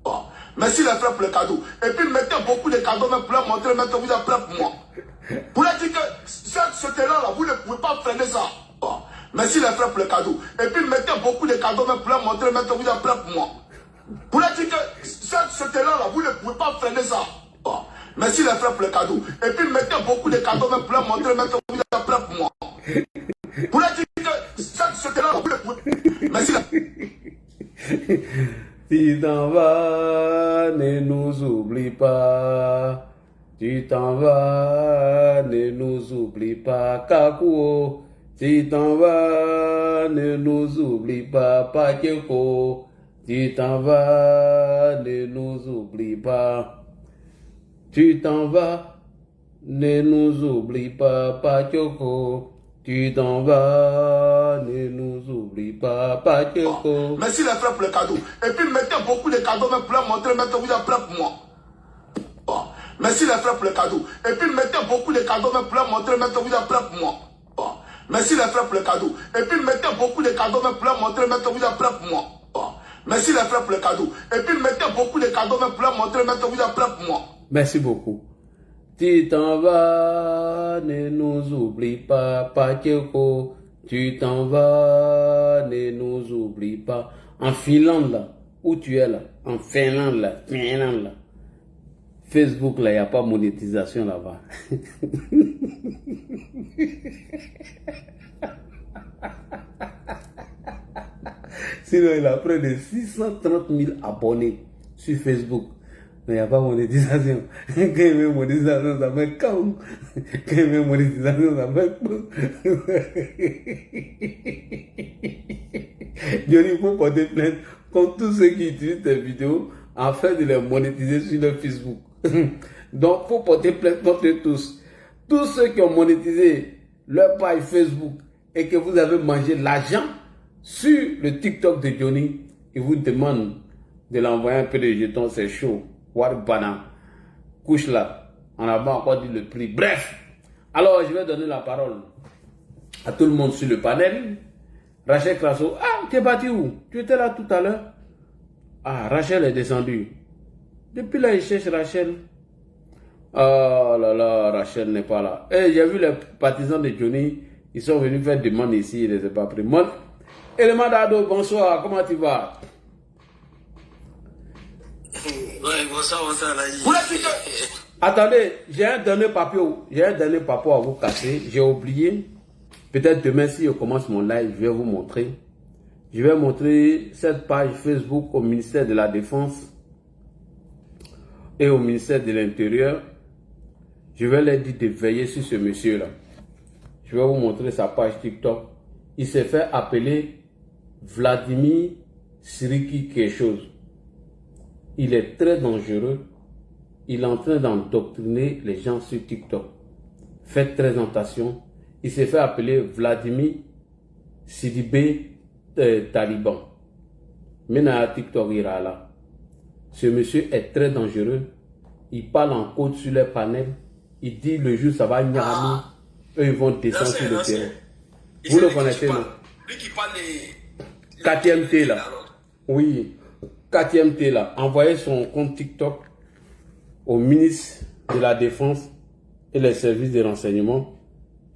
Bon. Merci les frères pour les cadeaux. Et puis mettez beaucoup de cadeaux même pour leur montrer maintenant vous êtes prêts pour moi. Pour leur dire que ce terrain-là, vous ne pouvez pas freiner ça. Bon. Merci les frères pour les cadeaux. Et puis mettez beaucoup de cadeaux même pour leur montrer maintenant vous êtes prêts pour moi. Pour leur dire que ce terrain-là, vous ne pouvez pas freiner ça. Bon. Merci les frères pour les cadeaux. Et puis mettez beaucoup de cadeaux même pour leur montrer maintenant vous êtes prêts pour moi. Pour leur dire que ce terrain-là, vous ne pouvez pas. Merci. Tu t'en vas, ne nous oublie pas. Tu t'en vas, ne nous oublie pas. Kakuo. Tu t'en vas, ne nous oublie pas, Pacheko. Tu t'en vas, ne nous oublie pas. Tu t'en vas, ne nous oublie pas, Pacheko. Tu t'en vas, ne nous oublie pas, Pacheko. Merci les frères pour les cadeaux. Et puis mettez beaucoup de cadeaux même pour leur montrer maintenant vous êtes prêts pour moi. Bon. Merci les frères pour les cadeaux. Et puis mettez beaucoup de cadeaux même pour leur montrer maintenant vous êtes prêts pour moi. Bon. Merci les frères pour les cadeaux. Et puis mettez beaucoup de cadeaux même pour leur montrer maintenant vous êtes prêts pour moi. Bon. Merci les frères pour les cadeaux. Et puis mettez beaucoup de cadeaux même pour leur montrer maintenant vous êtes prêts pour moi. Merci beaucoup. Tu t'en vas, ne nous oublie pas, Pacheko. Tu t'en vas, ne nous oublie pas. En Finlande, là, où tu es là, en Finlande, là, Facebook, là, il n'y a pas monétisation là-bas. Sinon, il a près de 630 000 abonnés sur Facebook. Mais il n'y a pas monétisation. Quand il y a monétisation, ça fait comme. Quand il y a monétisation, ça fait comme. Johnny, il faut porter plainte contre tous ceux qui utilisent tes vidéos afin de les monétiser sur leur Facebook. Donc, il faut porter plainte contre tous. Tous ceux qui ont monétisé leur page Facebook et que vous avez mangé l'argent sur le TikTok de Johnny, ils vous demandent de l'envoyer un peu de jetons, c'est chaud. Waribana, couche là, on n'a pas encore dit le prix. Bref, alors je vais donner la parole à tout le monde sur le panel. Rachel Crasso, ah, tu es parti où? Tu étais là tout à l'heure? Ah, Rachel est descendue. Depuis là, il cherche Rachel. Oh là là, Rachel n'est pas là. Et j'ai vu les partisans de Johnny, ils sont venus faire demande ici, ils ne les ont pas pris. Élément d'Ado, bonsoir, comment tu vas? Ouais, bonsoir, là. Attendez, j'ai un dernier papier à vous casser. J'ai oublié. Peut-être demain, si je commence mon live, je vais vous montrer. Je vais montrer cette page Facebook au ministère de la Défense et au ministère de l'Intérieur. Je vais leur dire de veiller sur ce monsieur-là. Je vais vous montrer sa page TikTok. Il s'est fait appeler Vladimir Siriki quelque chose. il est très dangereux. Il est en train d'endoctriner les gens sur TikTok. Faites très attention. Il s'est fait appeler Vladimir Sidibé Taliban. Maintenant, TikTok ira là. Ce monsieur est très dangereux. Il parle en code sur les panels. Il dit le jour ça va nyami. Eux ils vont descendre sur le terrain. Vous le connaissez, non? Lui qui parle les... 4e là. Oui. 4e là. Envoyez son compte TikTok au ministre de la Défense et les services de renseignement.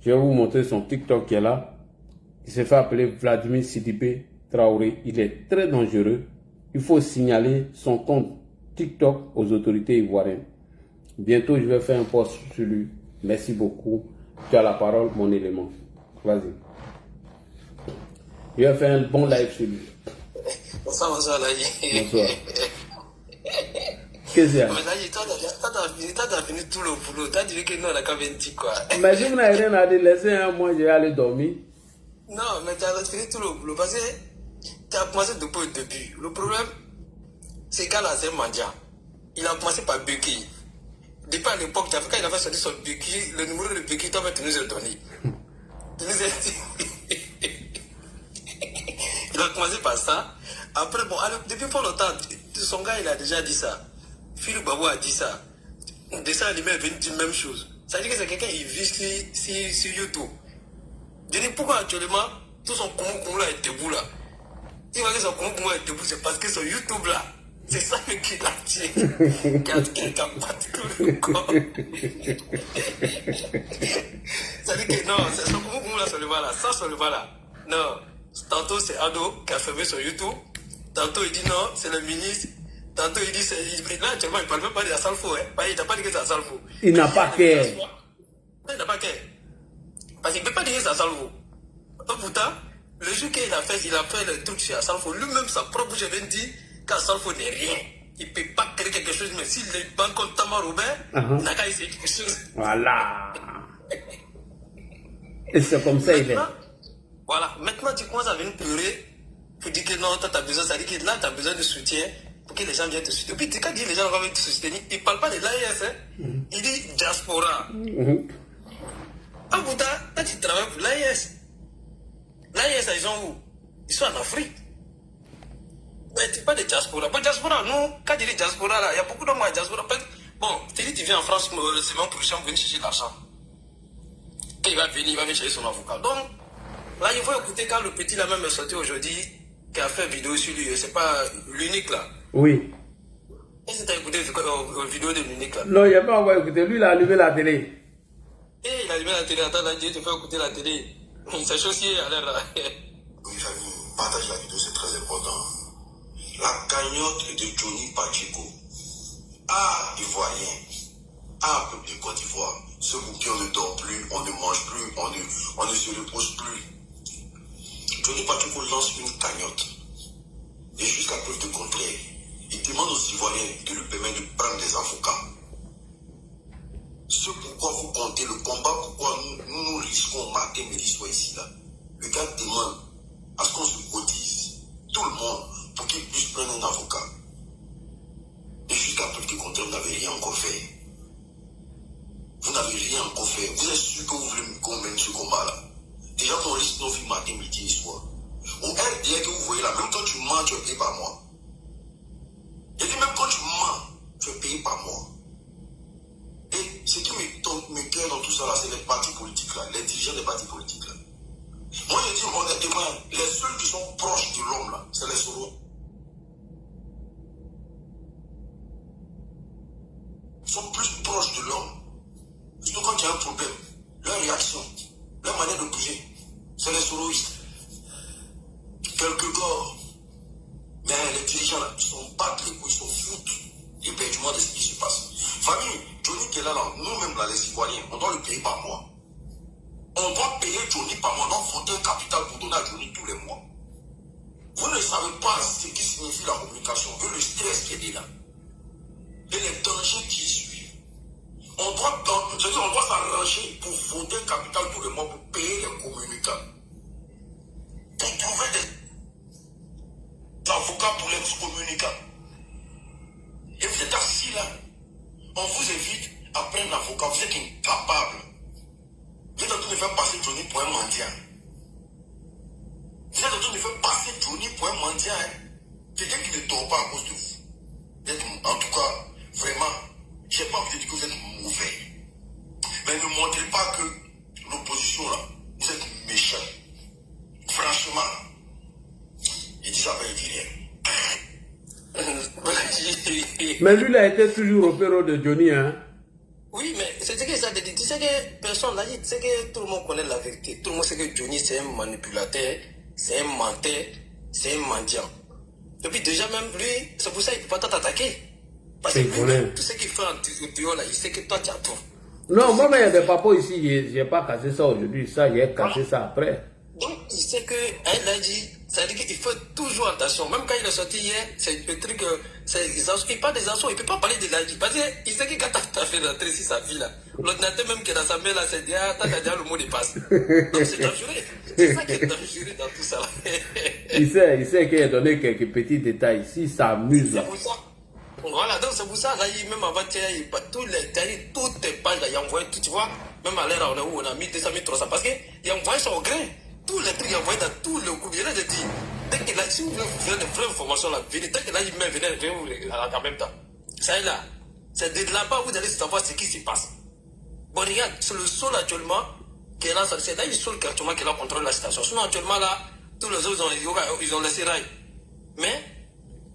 Je vais vous montrer son TikTok qui est là. Il s'est fait appeler Vladimir Sidibé Traoré. Il est très dangereux. Il faut signaler son compte TikTok aux autorités ivoiriennes. Bientôt, je vais faire un post sur lui. Merci beaucoup. Tu as la parole, mon élément. Vas-y. Je vais faire un bon live sur lui. Bonsoir, bonsoir, Laïe. Bonsoir. Qu'est-ce qu'il y a? Mais Laïe, toi, t'as fini tout le boulot. T'as dit que non, on a quand même dit quoi. Mais je n'ai rien à dire. Laissez un mois, je vais aller dormir. Non, mais t'as fini tout le boulot parce que tu as commencé depuis le début. Le problème, c'est qu'à la Mandia, il a commencé par Buki. Depuis à l'époque, quand il avait sorti son Buki, le numéro de Buki, toi, tu nous as donné. Il a commencé par ça. Après, bon, alors, depuis pas longtemps, son gars, il a déjà dit ça. Philippe Babou a dit ça. Dessin animé est venu dire la même chose. Ça veut dire que c'est quelqu'un qui vit sur YouTube. Je dis pourquoi actuellement, tout son koumou là est debout là. Il va dire son koumou est debout, c'est parce que son YouTube là, c'est ça qui l'a tiré. Qui a battu tout le corps. Ça veut dire que non, c'est son koumou là, ça le va là. Ça, ça le va là. Non. Tantôt c'est Ado qui a fermé son YouTube. Tantôt il dit non, c'est le ministre. Tantôt il dit c'est. Là actuellement il ne parle même pas de la Salfo. Hein. Il n'a pas dit que c'est la Salfo. Il n'a pas qu'à. Il n'a pas qu'à. Parce qu'il ne peut pas dire que c'est la Salfo. Pourtant, le jour qu'il a fait le truc sur la Salfo, lui-même sa propre bouche avait dit que la Salfo n'est rien. Il ne peut pas créer quelque chose, mais s'il est banque contre Tamar Robert, il n'a qu'à essayer quelque chose. Voilà. Et c'est comme ça il est. Voilà, maintenant tu commences à venir pleurer pour dire que non, toi tu as besoin, ça dit que là tu as besoin de soutien pour que les gens viennent te soutenir. Et puis quand il dit les gens vont venir te soutenir, il ne parle pas de l'AIS, hein. Il dit diaspora. Ah putain, toi tu travailles pour l'AIS. L'AIS, ils sont où? Ils sont en Afrique. Mais tu parles de diaspora. Bon, diaspora, nous, quand tu dis diaspora, là, il y a beaucoup d'hommes à diaspora. Bon, tu dis tu viens en France, c'est bon pour les gens venir chercher l'argent. Et il va venir chercher son avocat. Donc, là, il faut écouter quand le petit là même est sorti aujourd'hui, qui a fait vidéo sur lui. C'est pas l'unique là. Oui. Est-ce que tu as écouté la vidéo de l'unique là? Non, il n'a pas encore écouté. Lui, il a allumé la télé. Et il a allumé la télé. Attends, là, Dieu te fait écouter la télé. C'est chaussier à l'air là. Oui, famille, partage la vidéo, c'est très important. La cagnotte de Johnny Pacheco. Ah, Ivoirien. Ah, peuple de Côte d'Ivoire. Ce bouquin, on ne dort plus, on ne mange plus, on ne se repose plus. Johnny Pacheco lance une cagnotte. Et jusqu'à preuve de contraire, il demande aux Ivoiriens de lui permettre de prendre des avocats. Ce pourquoi vous comptez le combat, pourquoi nous risquons matin, midi, soir ici là. Le gars demande à ce qu'on se cotise, tout le monde, pour qu'il puisse prendre un avocat. Et jusqu'à preuve de contraire, vous n'avez rien encore fait. Vous n'avez rien encore fait. Vous êtes sûr que vous voulez qu'on mène ce combat-là. Déjà qu'on risque nos vies matin, midi et soir. Au RDA que vous voyez là, même quand tu mens, tu es payé par mois. J'ai dit même quand tu mens, tu es payé par mois. Et ce qui me cœur dans tout ça là, c'est les partis politiques là, les dirigeants des partis politiques là. Moi je dis honnêtement, les seuls qui sont proches de l'homme là, c'est les Soros. Ils sont plus proches de l'homme. Surtout quand il y a un problème, leur réaction, leur manière de bouger, c'est les soroistes. Quelques corps. Mais les dirigeants là, ils sont battent les couilles, ils sont foutent éperdument de ce qui se passe. Famille, Johnny qui est là, nous-mêmes là, les Ivoiriens, on doit le payer par mois. On doit payer Johnny par mois, on doit fonder un capital pour donner à Johnny tous les mois. Vous ne savez pas ce qui signifie la communication, que le stress qui est là. Et les dangers qui suivent. On doit s'arranger pour fonder un capital tous les mois pour payer les communicants. Pour trouver des avocats pour les communicants. On vous invite à prendre un avocat. Vous êtes incapable. Vous êtes en train de faire passer Johnny pour un mendiant. Vous êtes en train de faire passer Johnny pour un mendiant. Hein? Quelqu'un qui ne dort pas à cause de vous. En tout cas, vraiment, je n'ai pas envie de dire que vous êtes mauvais. Mais ne montrez pas que l'opposition, là, vous êtes méchant. Franchement, il dit ça, mais il dit rien. Mais lui, il a été toujours au péro de Johnny, hein. Oui, mais c'est ce que ça te dit. Tu sais que personne n'a dit, tu sais que tout le monde connaît la vérité. Tout le monde sait que Johnny, c'est un manipulateur, c'est un menteur, c'est un mendiant. Et puis déjà même lui, c'est pour ça qu'il ne peut pas t'attaquer. Parce que lui, tout ce qu'il fait en duo là, il sait que toi tu as tout. Non, moi, mais il y a des papas ici, je n'ai pas cassé ça aujourd'hui, ça, j'ai cassé ça après. Donc, il sait que, il a dit, ça veut dire qu'il fait toujours attention. Même quand il est sorti hier, c'est le truc, il parle des assauts, il ne peut pas parler de l'Aïdi. Parce qu'il sait que quand tu as fait rentrer ici sa fille là, l'ordinateur même qui est dans sa main là, c'est déjà, tu as déjà le mot de passe. Donc c'est dangereux. C'est ça qui est dangereux dans tout ça. il sait qu'il a donné quelques petits détails ici, ça amuse là. C'est pour ça. Voilà, donc c'est pour ça, là, même avant-hier, toutes les pages, là, il a envoyé tout, tu vois, même à l'heure où on a mis 200 000, 300, parce qu'il a envoyé ça au grain. Tous les trucs, il a envoyé dans tout le groupe. Il a dit, dès qu'il a, si vous voulez de vraies informations, là, venez, dès qu'il a dit, venez en même temps. Ça est là. C'est de là-bas, vous allez savoir ce qui se passe. Bon, regarde, c'est le sol actuellement, qui est là, c'est là le sol actuellement qui est là contrôle la situation. Sinon, actuellement, là, tous les autres, ils ont laissé rail. Mais,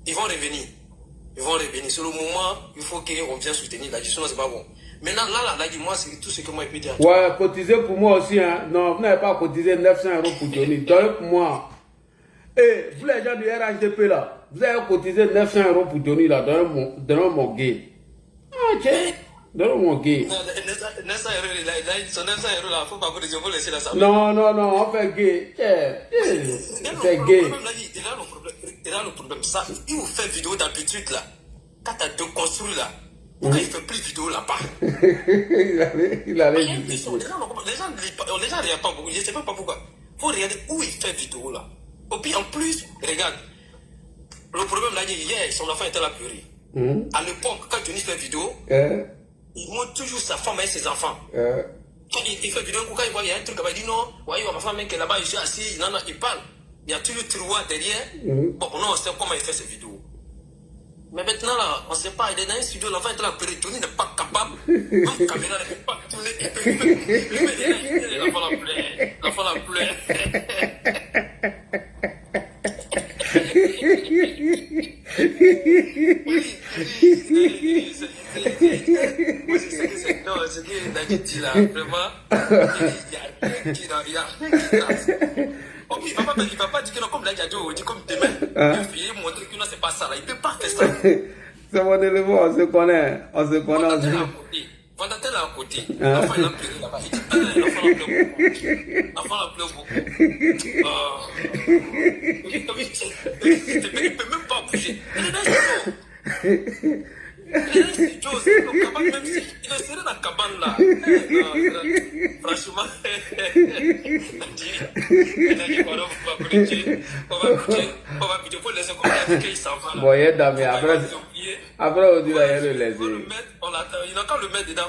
ils vont revenir. Ils vont revenir. Sur le moment, il faut qu'on vienne soutenir la gestion, c'est pas bon. Maintenant, là, moi, c'est tout ce que moi, je peux dire. Ouais, cotiser pour moi aussi, hein. Non, vous n'avez pas cotisé 900 € pour Johnny. Donnez pour moi. Et vous, les gens du RHDP, là, vous avez cotisé 900 € pour Johnny, là, donnez mon gay. Ah, tiens, donnez mon gay. 900 €, son 900 € là, il faut pas cotiser, il faut laisser la salle. Non, on fait gay. C'est gay. Il a le problème. Ça, il vous fait vidéo d'habitude, là. Quand tu as déconstruit, là. Pourquoi il ne fait plus de vidéos là-bas? il allait dire. Les gens ne regardent pas beaucoup. Je ne sais pas pourquoi. Il faut regarder où il fait vidéo là. Et puis en plus, regarde. Le problème là, hier, son enfant était là pleurer. À l'époque, quand Johnny fait vidéo, il montre toujours sa femme et ses enfants. Quand il fait vidéo, quand il voit, il y a un truc là-bas, il dit non, voyez, ma femme qui est là-bas, je suis assis, il parle. Il y a toujours tiroir derrière. Bon, on sait comment il fait ses vidéos. Mais maintenant, là, on ne sait pas, il est dans un studio, l'enfant est là, Johnny n'est pas capable, même caméra ne peut pas tourner, l'enfant la pleure. C'est que Nadi dit là, vraiment, il y a il ne va pas dire que non, comme là, il a dit comme demain, il va montrer que non, c'est pas ça, là. Il ne peut pas faire ça. C'est mon élément, on se connaît. Fondateur là à côté, l'enfant il a pleuré là-bas. Il dit, l'enfant la pleure beaucoup. L'enfant la pleure beaucoup. Il ne peut même pas bouger. Il est dans le studio. Il est serré dans la cabane là. Franchement, on va pour laisser comme ça qu'il s'en va. Bon, il est dans mes après, on dit là, il est laissé. Il a qu'à le mettre dedans.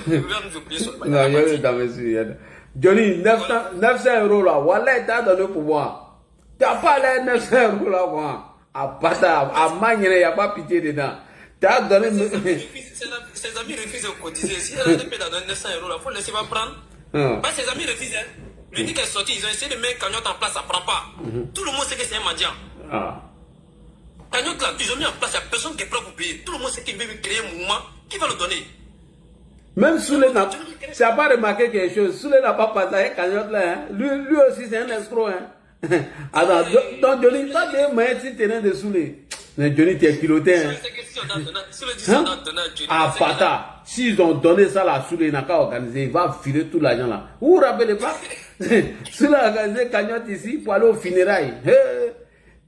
Il va nous oublier sur le non, il est dans mes yeux. Johnny, 900 € là, voilà, il t'a donné pour moi. Tu n'as pas les 900 € là, moi. À Bata, à Magne, il n'y a pas pitié dedans. Tu as donné. Ses amis refusent de cotiser. Si elle a donné 900 € là, il faut laisser pas prendre. Ses amis refusent. Lui dit qu'elle est sortie, ils ont essayé de mettre cagnotte en place, ça ne prend pas. Tout le monde sait que c'est un mendiant. Cagnotte là, ils ont mis en place, il n'y a personne qui est prêt pour payer. Tout le monde sait qu'il veut créer un mouvement, qui va le donner. Même Soulé n'a pas remarqué quelque chose. Soulé n'a pas partagé cagnotte là. Hein. Lui aussi, c'est un escroc. Hein. Alors, donc Johnny, toi, tu es moyen si tu es de Soulé. Mais Johnny, tu es piloté. Hein. Ah, Pata, s'ils ont donné ça là, Soulé, il n'a qu'à organiser, il va filer tout l'argent là. Vous vous rappelez pas? Soulé a organisé cagnotte ici pour aller au funérailles.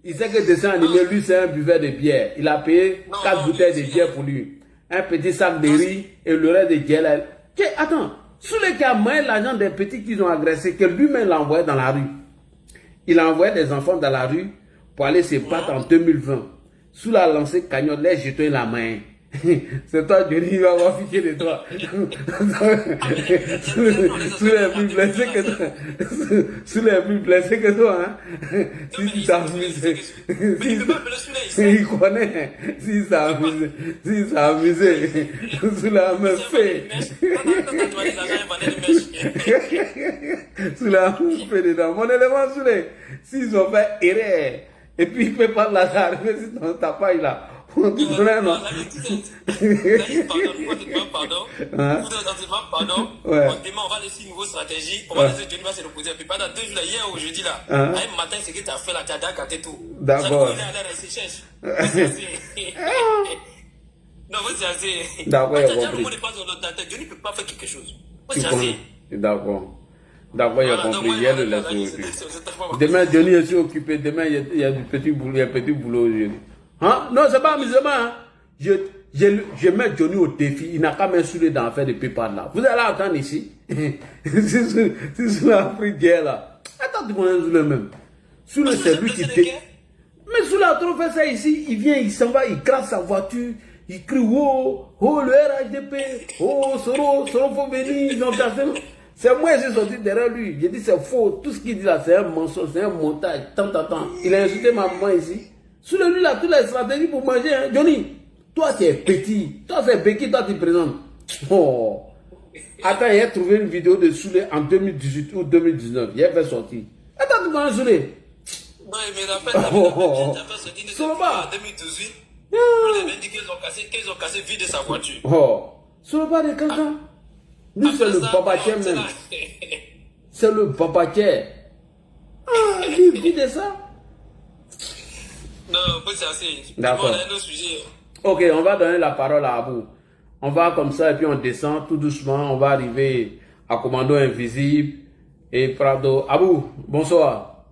Il sait que dessin animé, lui, c'est un buveur de bière. Il a payé 4 bouteilles de bière pour lui. Un petit sac de riz et le reste de bière. Attends, Soulé qui a moyen l'argent des petits qu'ils ont agressés, que lui-même l'a envoyé dans la rue. Il a envoyé des enfants dans la rue pour aller se battre en 2020. Soulé a lancé cagnotte, les jetons la main. C'est toi, Johnny, il va avoir fiché de toi. Sous les plus blessés que toi. Sous les plus blessés que toi, hein. Si tu t'amuses. Il connaît. Si ça amuse. Si ça amuse. Sous la même fait. Sous la même fait dedans. Mon élément sous les. S'ils ont fait erreur. Et puis il peut pas l'arrêter si dans ta page là. Pardon. Vous devez pardon. Ouais. On va laisser une nouvelle stratégie. On va laisser Johnny va se reposer. Puis pendant 2 jours, là, hier au jeudi, là, un matin, c'est que tu as fait la tada gâté tout. D'accord. Il est allé à ses cherches. Non, c'est assez. D'accord, il j'ai compris. Johnny ne peut pas faire quelque chose. Tu comprends? D'accord. D'accord, j'ai compris. Hier, le laisse occupé. Demain, Johnny est aussi occupé. Demain, il y a du petit boulot. Il y a petit boulot aujourd'hui. Hein? Non, c'est pas amusement. Hein? Je mets Johnny au défi. Il n'a qu'à m'insuler dans l'affaire de PayPal là. Vous allez attendre ici. C'est sur l'Afrique guerre là. Attends, tu connais le même. Sous le c'est lui qui mais sous la trop fait ça ici. Il vient, il s'en va, il crasse sa voiture. Il crie oh, oh le RHDP. Oh, Soro, faut venir. Ils ont cassé. C'est moi qui suis sorti derrière lui. J'ai dit c'est faux. Tout ce qu'il dit là, c'est un mensonge, c'est un montage. Tant. Il a insulté ma maman ici. Sous le lui là, toutes les stratégies pour manger. Hein. Johnny, toi tu es petit. Toi c'est petit, toi tu présentes. Oh. Attends, il a trouvé une vidéo de Soulé en 2018 ou 2019. Il a fait sortir. Attends, tu vas Soulé. Non, mais rappelle, en 2018. Ils avaient dit qu'ils ont cassé vide sa voiture. Oh. Soulé de quelqu'un. Lui, c'est le babatier même. C'est le babatier. Ah, lui, vide ça. Non, c'est assez. D'accord. On a un autre sujet. Ok, on va donner la parole à Abou. On va comme ça et puis on descend tout doucement. On va arriver à Commando Invisible et Prado. Abou, bonsoir.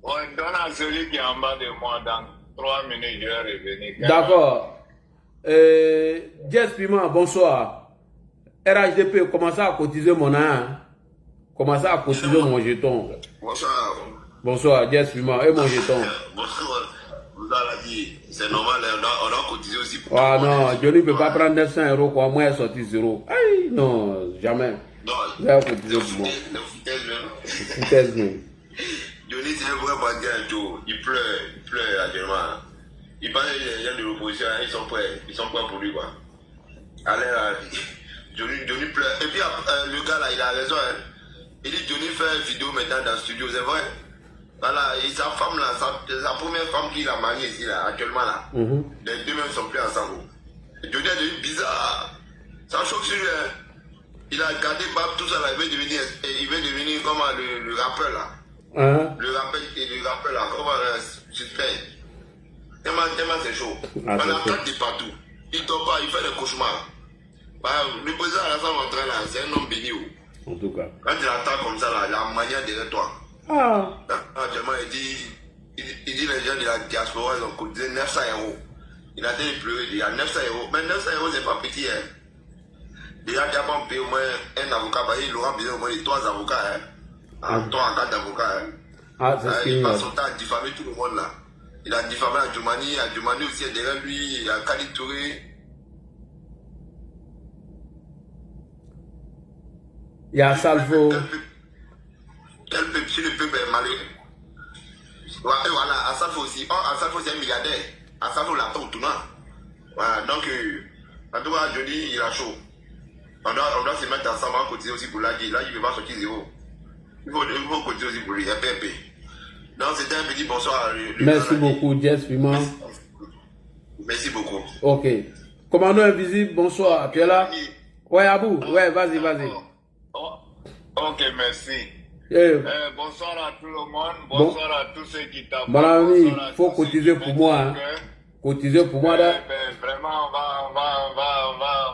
On donne à celui qui est en bas de moi dans 3 minutes, je vais revenir. D'accord. Jess Piment, bonsoir. RHDP, commencez à cotiser mon an. Commencez à cotiser mon jeton. Bonsoir. Bonsoir, Jess Piment et mon jeton. Bonsoir. Vous avez dit, c'est normal, on doit cotiser aussi pour. Ah non, Johnny ne peut pas prendre 900 euros quoi, moi il sorti 0. Aïe, non, jamais. Non, je vais cotiser pour moi. Foutaise même. Johnny, c'est un vrai bandit un tour. Il pleure actuellement. Il parle des gens de l'opposition, ils sont prêts pour lui quoi. Allez, Johnny pleure. Et puis le gars là, il a raison. Hein. Il dit Johnny fait une vidéo maintenant dans le studio, c'est vrai. Voilà, et sa femme là, sa première femme qu'il a mariée ici là, actuellement là. Les deux mêmes sont plus ensemble. Johnny est devenu bizarre. Ça choque sur lui. Hein. Il a gardé Bab, tout ça là, il veut devenir comme le rappeur là. Le rappeur là, comment suspect. Tellement c'est chaud. On attaque de partout. Il dort pas, il fait des cauchemars. Bah, le président Alassane Ouattara là, c'est un homme béni. En tout cas. Quand il attaque comme ça là, il a une manière derrière toi. Actuellement, il dit les gens de la diaspora, ils ont cotisé 900 euros. Il a dit pleurer, il y a 900 euros. Mais 900 euros, c'est pas petit. Hein. Déjà, il a pas payé au moins un avocat, il aura besoin au moins de 3 avocats. Hein. 3 à 4 avocats. Hein. Il passe son temps à diffamer tout le monde là. Il a diffamé Adjoumani aussi est derrière lui, il a Khalid Touré. Il y a Salvo. Quel peuple, si le peuple est malheureux. Voilà, Assalfo aussi. Assalfo c'est un milliardaire. Assalfo l'attend au tournant. Voilà, donc, en tout cas, je dis, il a chaud. On doit se mettre ensemble, on va cotiser aussi pour Lagui. Là, il ne peut pas sortir 0. Il faut cotiser aussi pour lui, il y a PMP. Donc, c'était un petit bonsoir. Merci beaucoup, Jess Piment. Merci beaucoup. Ok. Commandant Invisible, bonsoir. Tu es là? Ouais, Abou. Ouais, vas-y. Ok, merci. Bonsoir à tout le monde. Bonsoir à tous ceux qui t'appellent. Mon ami, il faut cotiser pour moi. Hein. Cotiser pour moi là. Vraiment, on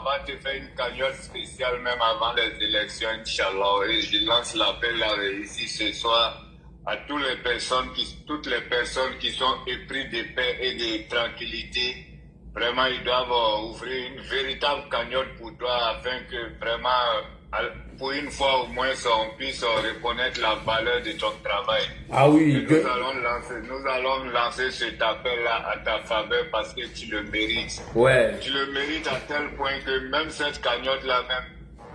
va te faire une cagnotte spéciale même avant les élections, Inch'Allah. Et je lance l'appel là ici ce soir à toutes les personnes qui sont épris de paix et de tranquillité. Vraiment, ils doivent ouvrir une véritable cagnotte pour toi afin que vraiment pour une fois au moins, on puisse reconnaître la valeur de ton travail. Ah oui. Et nous allons lancer cet appel-là à ta faveur parce que tu le mérites. Ouais. Tu le mérites à tel point que même cette cagnotte-là, même,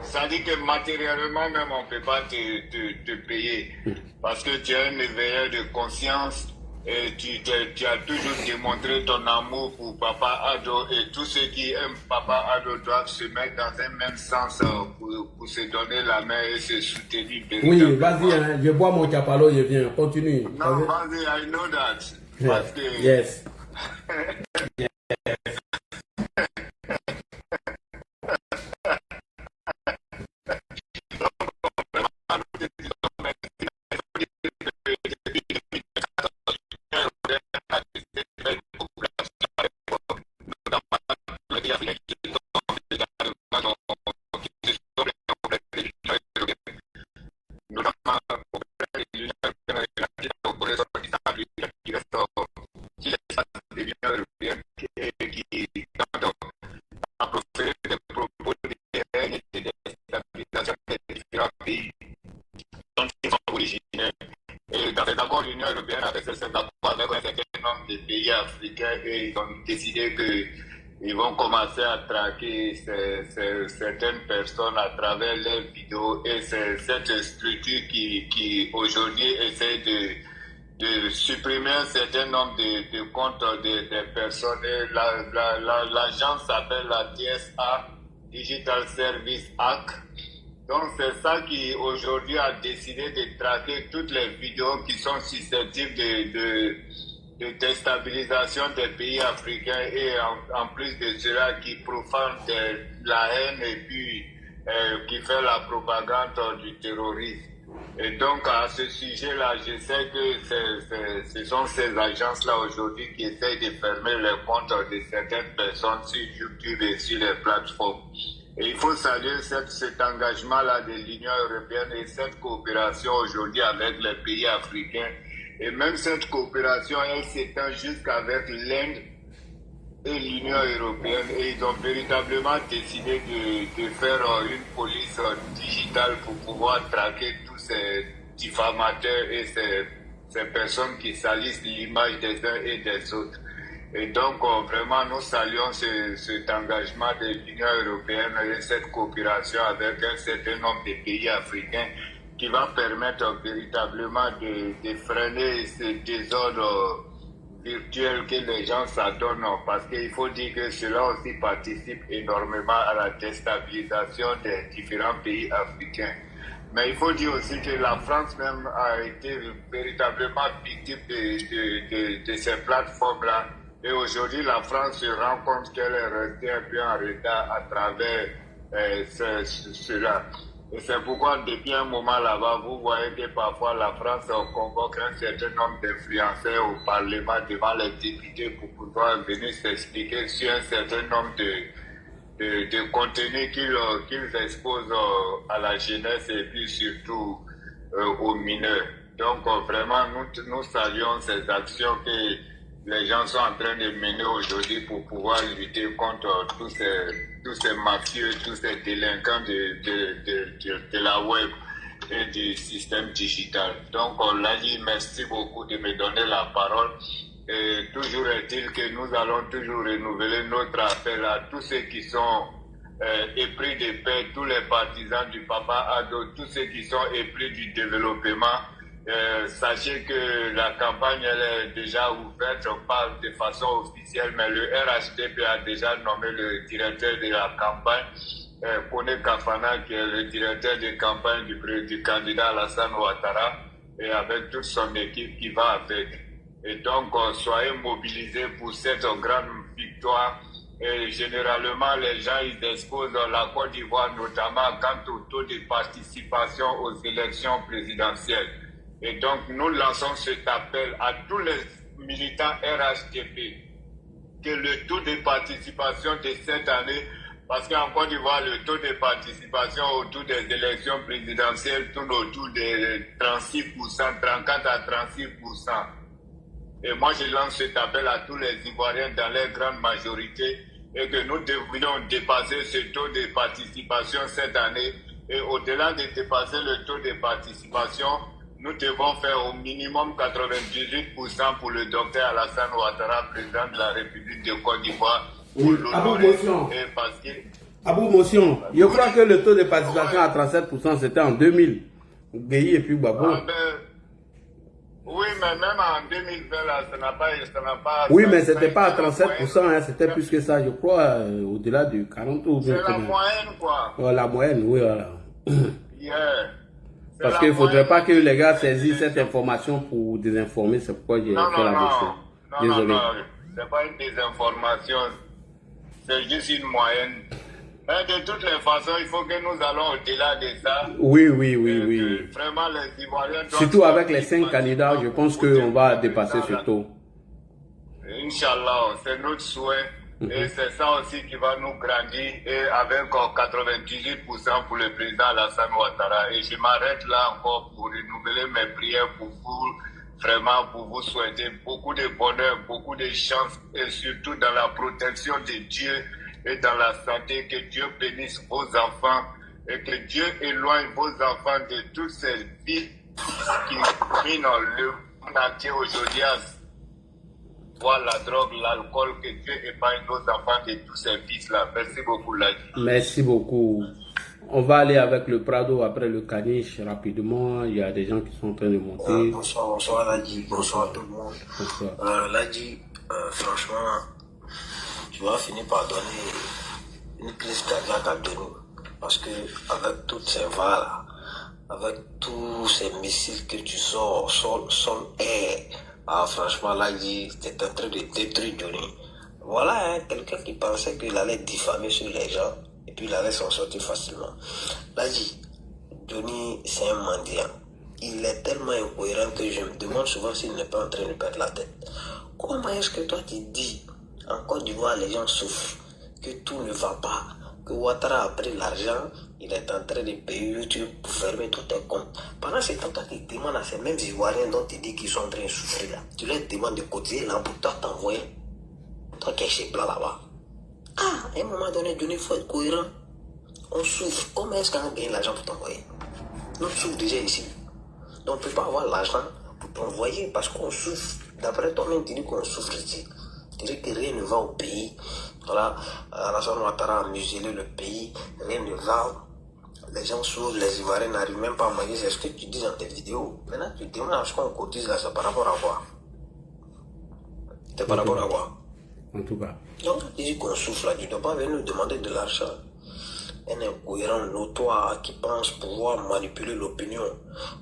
ça dit que matériellement même, on ne peut pas te payer. Parce que tu es un éveilleur de conscience. Et tu as toujours démontré ton amour pour Papa Ado, et tous ceux qui aiment Papa Ado doivent se mettre dans un même sens pour se donner la main et se soutenir. Oui, vas-y, hein, je bois mon capalo, je viens, continue. Non, vas-y, I know that. Parce que... Yes. Et ils ont décidé qu'ils vont commencer à traquer certaines personnes à travers leurs vidéos, et c'est cette structure qui aujourd'hui essaie de supprimer un certain nombre de comptes des personnes. Et l'agence s'appelle la DSA, Digital Service Act. Donc c'est ça qui aujourd'hui a décidé de traquer toutes les vidéos qui sont susceptibles de déstabilisation des pays africains, et en plus de cela qui profane la haine et puis qui fait la propagande du terrorisme. Et donc à ce sujet-là, je sais que ce sont ces agences-là aujourd'hui qui essayent de fermer les comptes de certaines personnes sur YouTube et sur les plateformes. Et il faut saluer cet engagement-là de l'Union européenne et cette coopération aujourd'hui avec les pays africains. Et même cette coopération, elle s'étend jusqu'avec l'Inde et l'Union européenne. Et ils ont véritablement décidé de faire une police digitale pour pouvoir traquer tous ces diffamateurs et ces personnes qui salissent l'image des uns et des autres. Et donc, vraiment, nous saluons cet engagement de l'Union européenne et cette coopération avec un certain nombre de pays africains qui va permettre véritablement de freiner ce désordre virtuel que les gens s'adonnent, parce qu'il faut dire que cela aussi participe énormément à la déstabilisation des différents pays africains. Mais il faut dire aussi que la France même a été véritablement victime de ces plateformes-là. Et aujourd'hui, la France se rend compte qu'elle est restée un peu en retard à travers cela. Et c'est pourquoi depuis un moment là-bas, vous voyez que parfois la France convoque un certain nombre d'influenceurs au Parlement devant les députés pour pouvoir venir s'expliquer sur un certain nombre de contenus qu'ils exposent à la jeunesse et puis surtout aux mineurs. Donc vraiment, nous saluons ces actions que les gens sont en train de mener aujourd'hui pour pouvoir lutter contre tous ces mafieux, tous ces délinquants de la web et du système digital. Donc, on l'a dit, merci beaucoup de me donner la parole. Et toujours est-il que nous allons toujours renouveler notre appel à tous ceux qui sont épris de paix, tous les partisans du Papa Ado, tous ceux qui sont épris du développement. Sachez que la campagne elle est déjà ouverte, on parle de façon officielle, mais le RHDP a déjà nommé le directeur de la campagne, Kone Kafana, qui est le directeur de campagne du candidat Alassane Ouattara, et avec toute son équipe qui va avec. Et donc, soyez mobilisés pour cette grande victoire. Et généralement, les gens ils exposent la Côte d'Ivoire, notamment quant au taux de participation aux élections présidentielles. Et donc, nous lançons cet appel à tous les militants RHDP que le taux de participation de cette année, parce qu'en Côte d'Ivoire, le taux de participation autour des élections présidentielles tourne autour de 36%, 34 à 36%. Et moi, je lance cet appel à tous les Ivoiriens dans leur grande majorité et que nous devrions dépasser ce taux de participation cette année Et au-delà de dépasser le taux de participation, nous devons faire au minimum 98% pour le docteur Alassane Ouattara, président de la République de Côte d'Ivoire. Oui, Abou Motion. Parce que... Abou Motion, je crois que le taux de participation à 37%, c'était en 2000. Gueye et puis Babo. Ah ben, oui, mais même en 2020, là, ça n'a pas... Oui, mais c'était pas à 37%, hein, c'était plus que ça, je crois, au-delà du 40 ou bien. C'est la moyenne, quoi. La moyenne, oui, voilà. Yeah. Parce qu'il ne faudrait pas que les gars saisissent cette information pour désinformer, c'est pourquoi j'ai fait la question. Désolé. Non, c'est pas une désinformation, c'est juste une moyenne. Mais de toutes les façons, il faut que nous allons au-delà de ça. Oui. Vraiment, les Ivoiriens... Surtout avec les 5 candidats, je pense qu'on va dépasser ce taux. Inch'Allah, c'est notre souhait. Et c'est ça aussi qui va nous grandir. Et avec 98% pour le président Alassane Ouattara. Et je m'arrête là encore pour renouveler mes prières pour vous. Vraiment pour vous souhaiter beaucoup de bonheur, beaucoup de chance. Et surtout dans la protection de Dieu et dans la santé. Que Dieu bénisse vos enfants. Et que Dieu éloigne vos enfants de toutes ces vies qui minent le monde entier aujourd'hui à la drogue, l'alcool, que Dieu épargne nos enfants de tous ces vices-là. Merci beaucoup, Ladji. Merci beaucoup. On va aller avec le Prado après le Caniche rapidement. Il y a des gens qui sont en train de monter. Bonsoir Ladji, bonsoir à tout le monde. Bonsoir. Ladji, franchement, tu vas finir par donner une crise cardiaque à Denis. Parce que avec toutes ces valles, avec tous ces missiles que tu sors, sol, air, franchement, là, c'était en train de détruire Johnny. Voilà, quelqu'un qui pensait qu'il allait diffamer sur les gens et puis il allait s'en sortir facilement. Là, Johnny, c'est un mendiant. Il est tellement incohérent que je me demande souvent s'il n'est pas en train de perdre la tête. Comment est-ce que toi tu dis, en Côte d'Ivoire, les gens souffrent, que tout ne va pas, que Ouattara a pris l'argent, il est en train de payer YouTube pour fermer tous tes comptes. Pendant ce temps, toi, tu demandes à ces mêmes Ivoiriens dont tu dis qu'ils sont en train de souffrir là. Tu leur demandes de cotiser là pour toi t'envoyer. Toi qui es chez Blanc là-bas. À un moment donné, il faut être cohérent. On souffre. Comment est-ce qu'on gagne l'argent pour t'envoyer? Nous souffrons déjà ici. Donc on ne peut pas avoir l'argent pour t'envoyer parce qu'on souffre. D'après toi-même, tu dis qu'on souffre ici. Tu dis que rien ne va au pays. Voilà, Alassane Ouattara a muselé le pays. Rien ne va. Les gens souffrent, les Ivoiriens n'arrivent même pas à manger. C'est ce que tu dis dans tes vidéos. Maintenant, tu te demandes à ce qu'on cotise là, c'est par rapport à quoi? C'est par rapport à quoi? En tout cas. Donc, tu dis qu'on souffre là, tu ne dois pas venir nous demander de l'argent. Un incohérent notoire qui pense pouvoir manipuler l'opinion.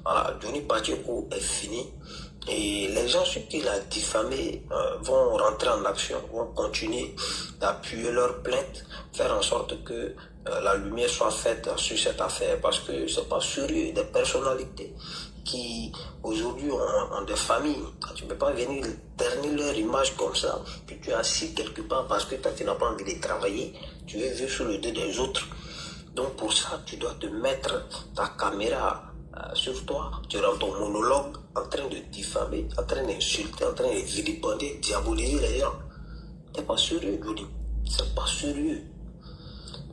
Voilà, Johnny Pacheco est fini. Et les gens sur qui il a diffamé vont rentrer en action, vont continuer d'appuyer leur plainte, faire en sorte que la lumière soit faite sur cette affaire. Parce que c'est pas sérieux, des personnalités qui aujourd'hui ont des familles. Tu ne peux pas venir ternir leur image comme ça. Puis tu es assis quelque part parce que toi tu n'as pas envie de travailler. Tu veux vivre sur le dos des autres. Donc pour ça, tu dois te mettre ta caméra sur toi, tu es dans ton monologue en train de diffamer, en train d'insulter, en train de vilipender, diaboliser les gens. C'est pas sérieux, Johnny. C'est pas sérieux.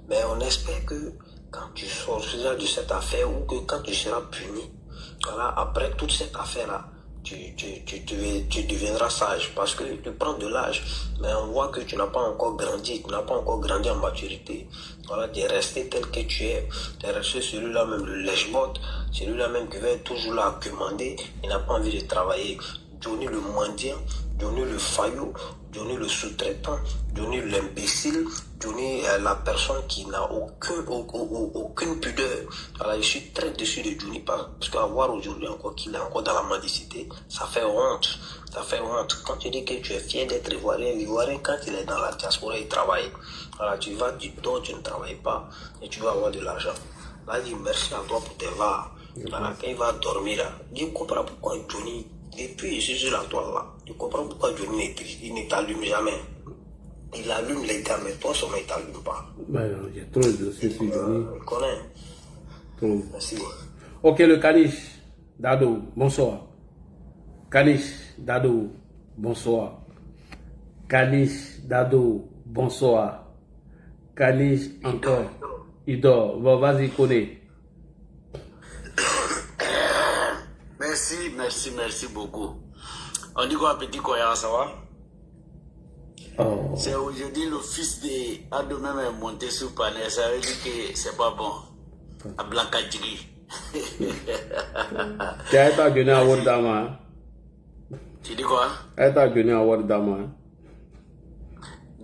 Mais on espère que quand tu sortiras de cette affaire ou que quand tu seras puni, voilà, après toute cette affaire-là, tu deviendras sage parce que tu prends de l'âge, mais on voit que tu n'as pas encore grandi, tu n'as pas encore grandi en maturité. Voilà, tu es resté tel que tu es, tu es resté celui-là même, le lèche-bot, celui-là même qui va toujours là commander, il n'a pas envie de travailler. Johnny le mendiant, Johnny le faillot, Johnny le sous-traitant, Johnny l'imbécile, Johnny la personne qui n'a aucune pudeur. Voilà, je suis très déçu de Johnny parce qu'à voir aujourd'hui encore qu'il est encore dans la mendicité, ça fait honte. Ça fait honte. Quand tu dis que tu es fier d'être ivoirien, l'ivoirien quand il est dans la diaspora, il travaille. Voilà, tu vas, tu dors, tu ne travailles pas et tu vas avoir de l'argent. Là, dis merci à toi pour tes vas. Voilà, quand il va dormir là, je comprends pourquoi Johnny, depuis je suis sur la toile là, je comprends pourquoi Johnny ne t'allume jamais. Il allume les gars, mais toi seulement il t'allume pas. Ben, il y a trop de dossiers sur Johnny. Je connais. Trop. Merci. Ok, le Caniche, Dado, bonsoir. Caniche, Dado, bonsoir. Caniche, Dado, bonsoir. Caniche, encore. Il dort. Bon, vas-y, connais. Merci beaucoup. On dit quoi, petit Koya, ça va? Oh. C'est aujourd'hui le fils de Ado même est monté sur panel, ça veut dire que c'est pas bon. À Blakadjiri. Tu as été donné à Wordama. Tu dis quoi? Tu as été donné à Wordama.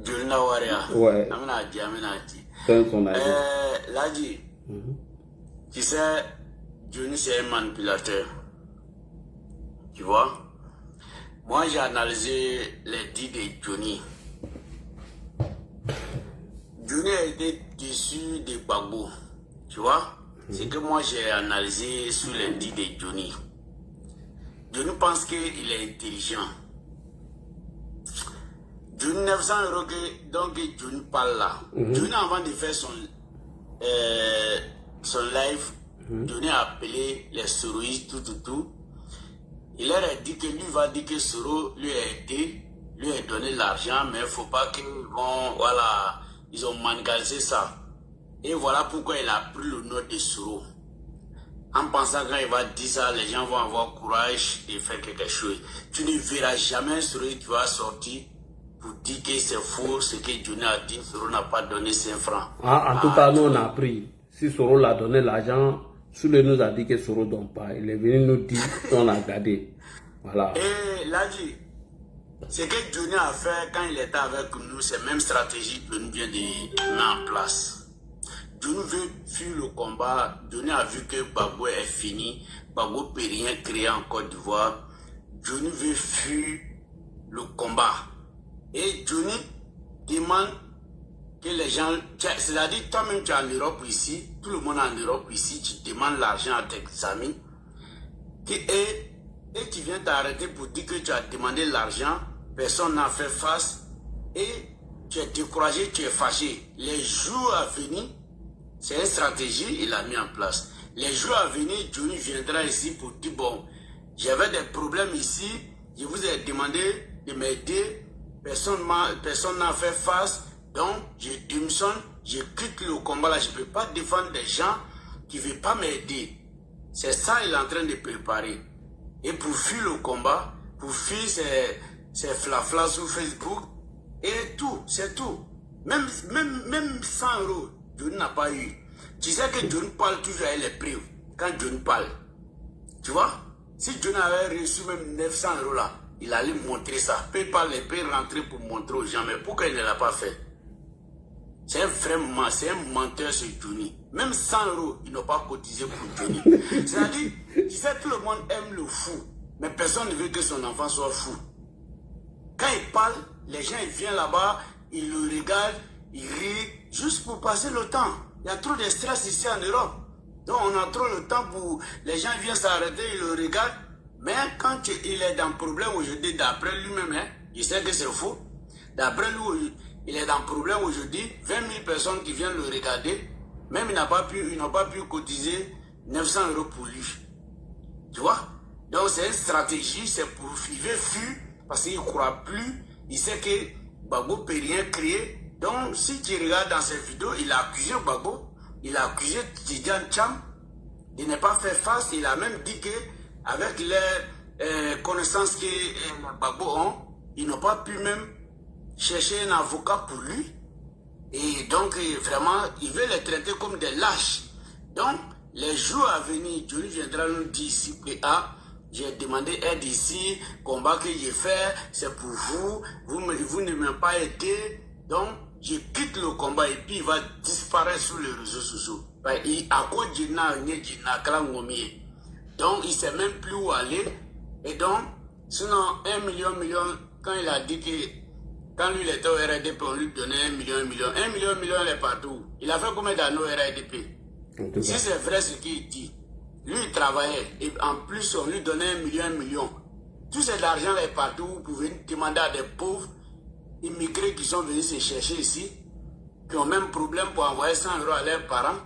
Jolina Waria. Ouais. Amina dit. C'est son avis. Ladji, tu sais, Johnny c'est un manipulateur. Tu vois? Moi j'ai analysé les dits de Johnny. Johnny a été déçu de Gbagbo. Tu vois? C'est que moi j'ai analysé sur les dits de Johnny. Johnny pense qu'il est intelligent. Johnny 900 euros que donc Johnny parle là. Johnny avant de faire son live, Johnny a appelé les soroïstes, tout. Il leur a dit que lui va dire que Soro lui a aidé, lui a donné l'argent, mais il ne faut pas qu'ils vont, voilà, ils ont manigalisé ça. Et voilà pourquoi il a pris le nom de Soro. En pensant quand il va dire ça, les gens vont avoir courage de faire quelque chose. Tu ne verras jamais Soro qui va sortir pour dire que c'est faux ce que Johnny a dit. Soro n'a pas donné 5 francs. En tout cas, nous on a pris. Si Soro l'a donné l'argent, Soule nous a dit que Soro ne donne pas. Il est venu nous dire qu'on a gardé. Voilà. Et là, ce que Johnny a fait quand il était avec nous, c'est la même stratégie que nous vient de mettre en place. Johnny veut fuir le combat. Johnny a vu que Gbagbo est fini. Gbagbo ne peut rien créer en Côte d'Ivoire. Johnny veut fuir le combat. Et Johnny demande que les gens, c'est-à-dire toi-même tu es en Europe ici, tout le monde en Europe ici, tu demandes l'argent à tes amis et tu viens t'arrêter pour dire que tu as demandé l'argent, personne n'a fait face et tu es découragé, tu es fâché. Les jours à venir, c'est une stratégie il a mis en place. Les jours à venir, Johnny viendra ici pour dire bon, j'avais des problèmes ici, je vous ai demandé de m'aider, personne n'a fait face. Donc, je démissionne, je quitte le combat là, je ne peux pas défendre des gens qui ne veulent pas m'aider. C'est ça qu'il est en train de préparer. Et pour fuir le combat, pour fuir ces flaflas sur Facebook, et tout, c'est tout. Même 100 euros, Johnny n'a pas eu. Tu sais que Johnny parle toujours avec les preuves, quand Johnny parle. Tu vois? Si Johnny avait reçu même 900 euros là, il allait montrer ça. Il peut rentrer pour montrer aux gens, mais pourquoi il ne l'a pas fait? C'est un menteur ce Johnny. Même 100 euros, ils n'ont pas cotisé pour Johnny. C'est-à-dire, tu sais, tout le monde aime le fou. Mais personne ne veut que son enfant soit fou. Quand il parle, les gens ils viennent là-bas, ils le regardent, ils rient, juste pour passer le temps. Il y a trop de stress ici en Europe. Donc on a trop le temps pour... Les gens viennent s'arrêter, ils le regardent. Mais quand il est dans problème aujourd'hui, d'après lui-même, hein, il sait que c'est faux. D'après lui, il est dans problème aujourd'hui, 20 000 personnes qui viennent le regarder, même ils n'ont pas pu cotiser 900 euros pour lui. Tu vois? Donc c'est une stratégie, c'est pour il veut fuir, parce qu'il ne croit plus, il sait que Gbagbo ne peut rien créer. Donc si tu regardes dans cette vidéo, il a accusé Gbagbo, il a accusé Tidjane Thiam, il n'a pas fait face, il a même dit qu'avec les connaissances que Gbagbo ont, ils n'ont pas pu même chercher un avocat pour lui. Et donc, vraiment, il veut les traiter comme des lâches. Donc, les jours à venir, Johnny viendra nous dire ici que j'ai demandé aide ici, combat que j'ai fait, c'est pour vous, vous ne m'avez pas aidé. Donc, je quitte le combat et puis il va disparaître sur les réseaux sociaux. À cause donc, il ne sait même plus où aller. Et donc, sinon, 1 million, quand il a dit que quand lui, il était au RDP, on lui donnait 1 million. 1 million, il est partout. Il a fait combien d'années au RDP? Si c'est vrai ce qu'il dit, lui, il travaillait. Et en plus, on lui donnait 1 million. Tout cet argent est partout. Vous pouvez demander à des pauvres immigrés qui sont venus se chercher ici, qui ont même problème pour envoyer 100 euros à leurs parents.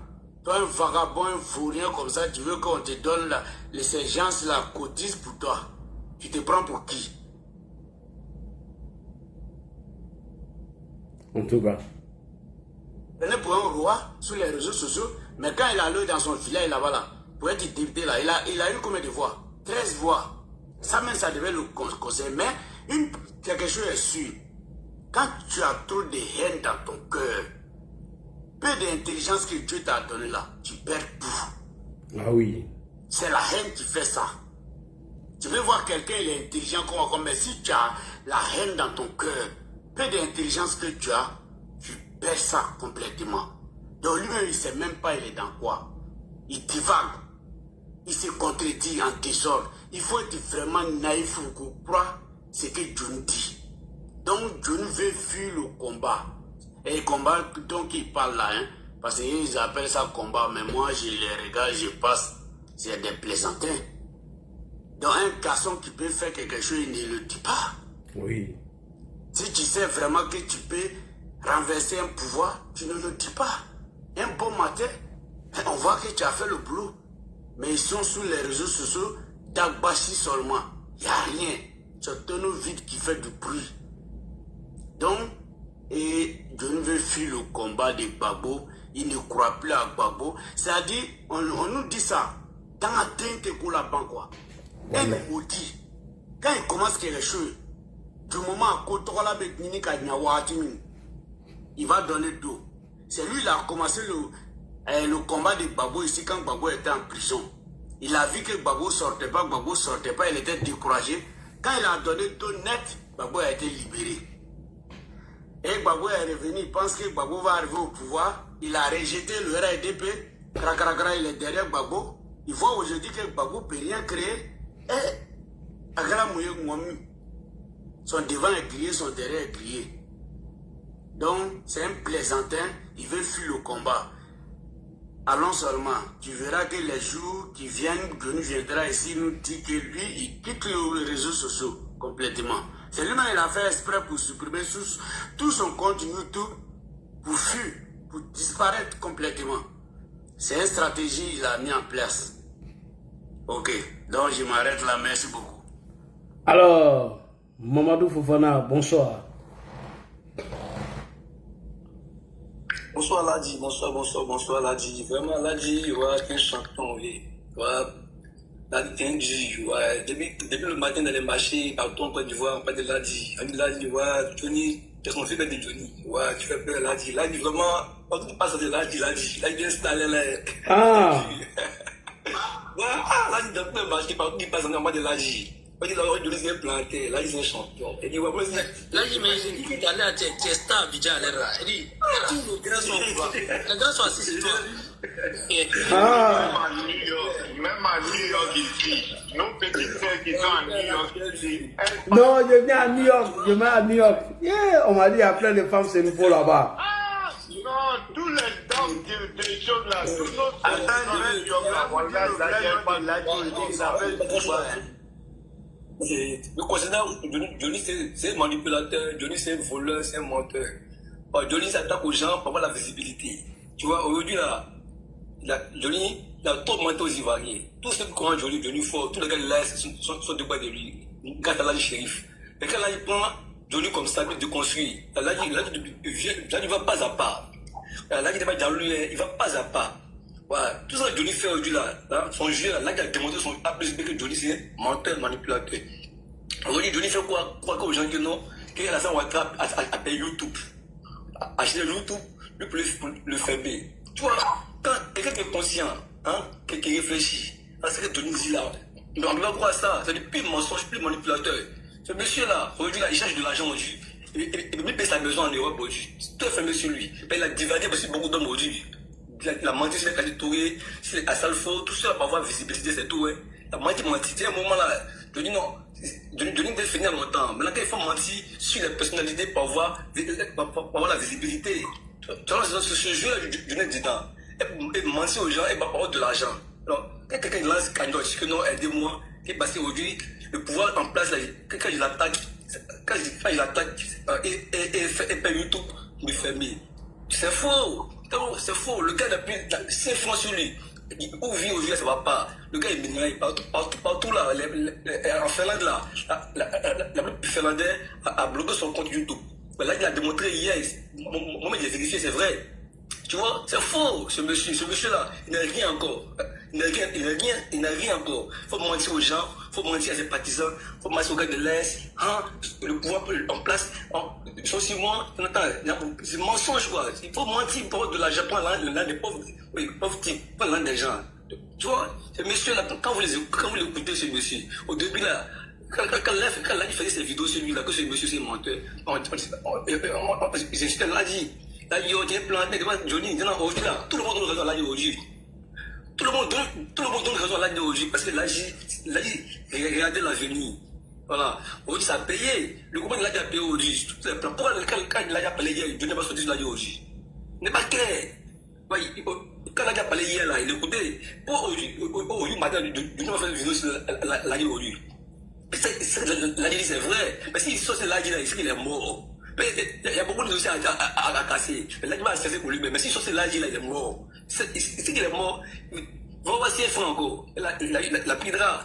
Toi, un vagabond, un vaurien comme ça, tu veux qu'on te donne ces gens-là cotisent pour toi. Tu te prends pour qui? En tout cas. Il est pour un roi sur les réseaux sociaux, mais quand il a allé dans son filet là-bas, là, pour être député là, il a eu combien de voix? 13 voix. Ça même, ça devait le conseiller. Mais quelque chose est sûr. Quand tu as trop de haine dans ton cœur, peu d'intelligence que Dieu t'a donné là, tu perds tout. Ah oui. C'est la haine qui fait ça. Tu veux voir quelqu'un, il est intelligent comme mais si tu as la haine dans ton cœur, peu d'intelligence que tu as, tu perds ça complètement. Donc lui-même, il ne sait même pas il est dans quoi. Il divague. Il se contredit en désordre. Il faut être vraiment naïf pour croire ce que Johnny dit. Donc Johnny veut fuir le combat. Et le combat dont il parle là, hein, parce qu'ils appellent ça combat, mais moi je les regarde, je passe, c'est des plaisantins. Donc un garçon qui peut faire quelque chose, il ne le dit pas. Oui. Si tu sais vraiment que tu peux renverser un pouvoir, tu ne le dis pas. Un bon matin, on voit que tu as fait le boulot. Mais ils sont sur les réseaux sociaux, d'Agbashi seulement. Il n'y a rien. C'est un tonneau vide qui fait du bruit. Donc, et Johnny veut fuir le combat de Gbagbo. Il ne croit plus à Gbagbo. C'est-à-dire, on nous dit ça. Dans la teinte pour la banque, quoi. Et il maudit. Quand il commence quelque chose, du moment où il va donner d'eau. C'est lui qui a commencé le combat de Gbagbo ici quand Gbagbo était en prison. Il a vu que Gbagbo sortait pas, il était découragé. Quand il a donné d'eau net, Gbagbo a été libéré. Et Gbagbo est revenu, il pense que Gbagbo va arriver au pouvoir. Il a rejeté le RADP, il est derrière Gbagbo. Il voit aujourd'hui que Gbagbo ne peut rien créer. Et Agara Mouye Ngwami, son devant est grillé, son derrière est grillé. Donc, c'est un plaisantin, il veut fuir le combat. Allons seulement, tu verras que les jours qui viennent, Johnny viendra ici nous dire que lui, il quitte les réseaux sociaux complètement. C'est lui-même qui a fait exprès pour supprimer tout son compte YouTube pour fuir, pour disparaître complètement. C'est une stratégie qu'il a mis en place. Ok, donc je m'arrête là, merci beaucoup. Alors, Mamadou Fofana, bonsoir. Bonsoir Ladi, bonsoir Ladi. Vraiment Ladi, ouais, t'es un champion, oui. Ouais, Ladi, t'es un dieu, ouais. Depuis le matin dans les marchés, partout en Côte d'Ivoire, on parle de Ladi. On dit Ladi, ouais, Johnny, qu'est-ce qu'on fait de Johnny? Ouais, tu fais peur Ladi. Ladi, vraiment, quand tu passes de Ladi est installé là. Ah! Ouais, Ladi, dans le marché, partout il passe, on parle de Ladi. On dit Johnny s'est planté, Ladi c'est un champion. Et dit, ouais, Ladi, mais j'ai dit que tu allais à Tiesta, Abidjan, il dit, tous les grands sont quoi? Les grands sont assis sur toi. Ah! Même à New York ici, nos petites sœurs qui sont à New York ici. Non, je viens à New York, Yeah, on m'a dit après les femmes c'est nouveau là-bas. Ah, non, tous les dames des choses là, tous nos sœurs à New York là, voilà, ça n'est pas là, le concernant Johnny, c'est un manipulateur, Johnny, c'est un voleur, c'est un menteur. Johnny s'attaque aux gens pour avoir la visibilité. Tu vois, aujourd'hui, là, Johnny, il a trop menti aux Ivoiriens. Tous ceux qui croient Johnny fort, tous les gars là sont de bas de lui. Grâce à l'âge shérif. Et quand là, il prend Johnny comme ça, il déconstruit. Là, il va pas à pas. Là, il va jaloux, il va pas à pas. Ouais, tout ça que Johnny fait aujourd'hui là, son jeu là, il a démontré son A plus B que Johnny c'est menteur, manipulateur. Aujourd'hui, Johnny fait quoi aux gens que non, qu'il a la fin WhatsApp à payer YouTube. Acheter YouTube, lui pour le faire B. Tu vois, quand quelqu'un qui est conscient, hein, qui réfléchit, à ce que Johnny dit là, on ne va croire ça, c'est plus mensonge, plus manipulateur. Ce monsieur là, aujourd'hui là, il cherche de l'argent aujourd'hui. Il paye sa maison en Europe aujourd'hui. Tout est fermé sur lui. Il a divagué parce que beaucoup d'hommes aujourd'hui. Il a menti sur les Kadi Touré, sur les Assalfo, tout ça pour avoir visibilité, c'est tout. Ouais. Il a menti. C'est un moment là, Johnny non. Johnny devait finir longtemps. Maintenant, il faut mentir sur les personnalités pour avoir la visibilité. Tu vois, ce jeu-là, Johnny est dedans. Et mentir aux gens et pas avoir de l'argent. Alors, quand quelqu'un lance cagnotte, que non, aidez-moi, qui est passé aujourd'hui, le pouvoir en place, là, quand il attaque, et paye YouTube, il me ferme. C'est faux. C'est faux. Le gars n'a plus 5 francs sur lui. Où vit aujourd'hui, ça va pas. Le gars est minéral partout là. En Finlande là, la plus finlandaise a bloqué son compte YouTube. Mais là, il a démontré hier. Moi, il a vérifié, c'est vrai. Tu vois, c'est faux. Ce monsieur là, il n'a rien encore. Il n'a rien encore. Il faut mentir aux gens, il faut mentir à ses partisans, il faut mentir aux gars de l'Est. Hein, le pouvoir en place, ils sont sur moi. C'est mensonge, quoi. Il faut mentir pour de l'argent, prendre l'un des pauvres types, pas l'un des gens. Tu vois, ce monsieur-là, quand vous l'écoutez, ce monsieur, au début, là, quand il faisait ses vidéos sur lui, là, que ce monsieur, c'est menteur, c'était là, là, il y a un plan, Johnny, il y a un aujourd'hui, là, tout le monde donne raison à l'âge aujourd'hui. Tout le monde donne raison à l'âge aujourd'hui, parce que l'âge, regardez l'avenir. Voilà. Aujourd'hui, ça a payé. Le gouvernement l'a payé aujourd'hui. Pourquoi quand il a appelé hier, Johnny n'a pas sorti de l'âge aujourd'hui? N'est pas clair. Quand il a parlé hier, là, il écoutait. Aujourd'hui, matin, Johnny va faire une vidéo sur l'âge aujourd'hui. L'âge, c'est vrai. Mais s'il sort de l'âge, il sait qu'il est mort. Il y a beaucoup de dossiers à casser. L'âge va se faire pour lui, mais s'il sort de l'âge, il est mort. C'est qu'il est mort. Va voir si il est franc encore. La pidra.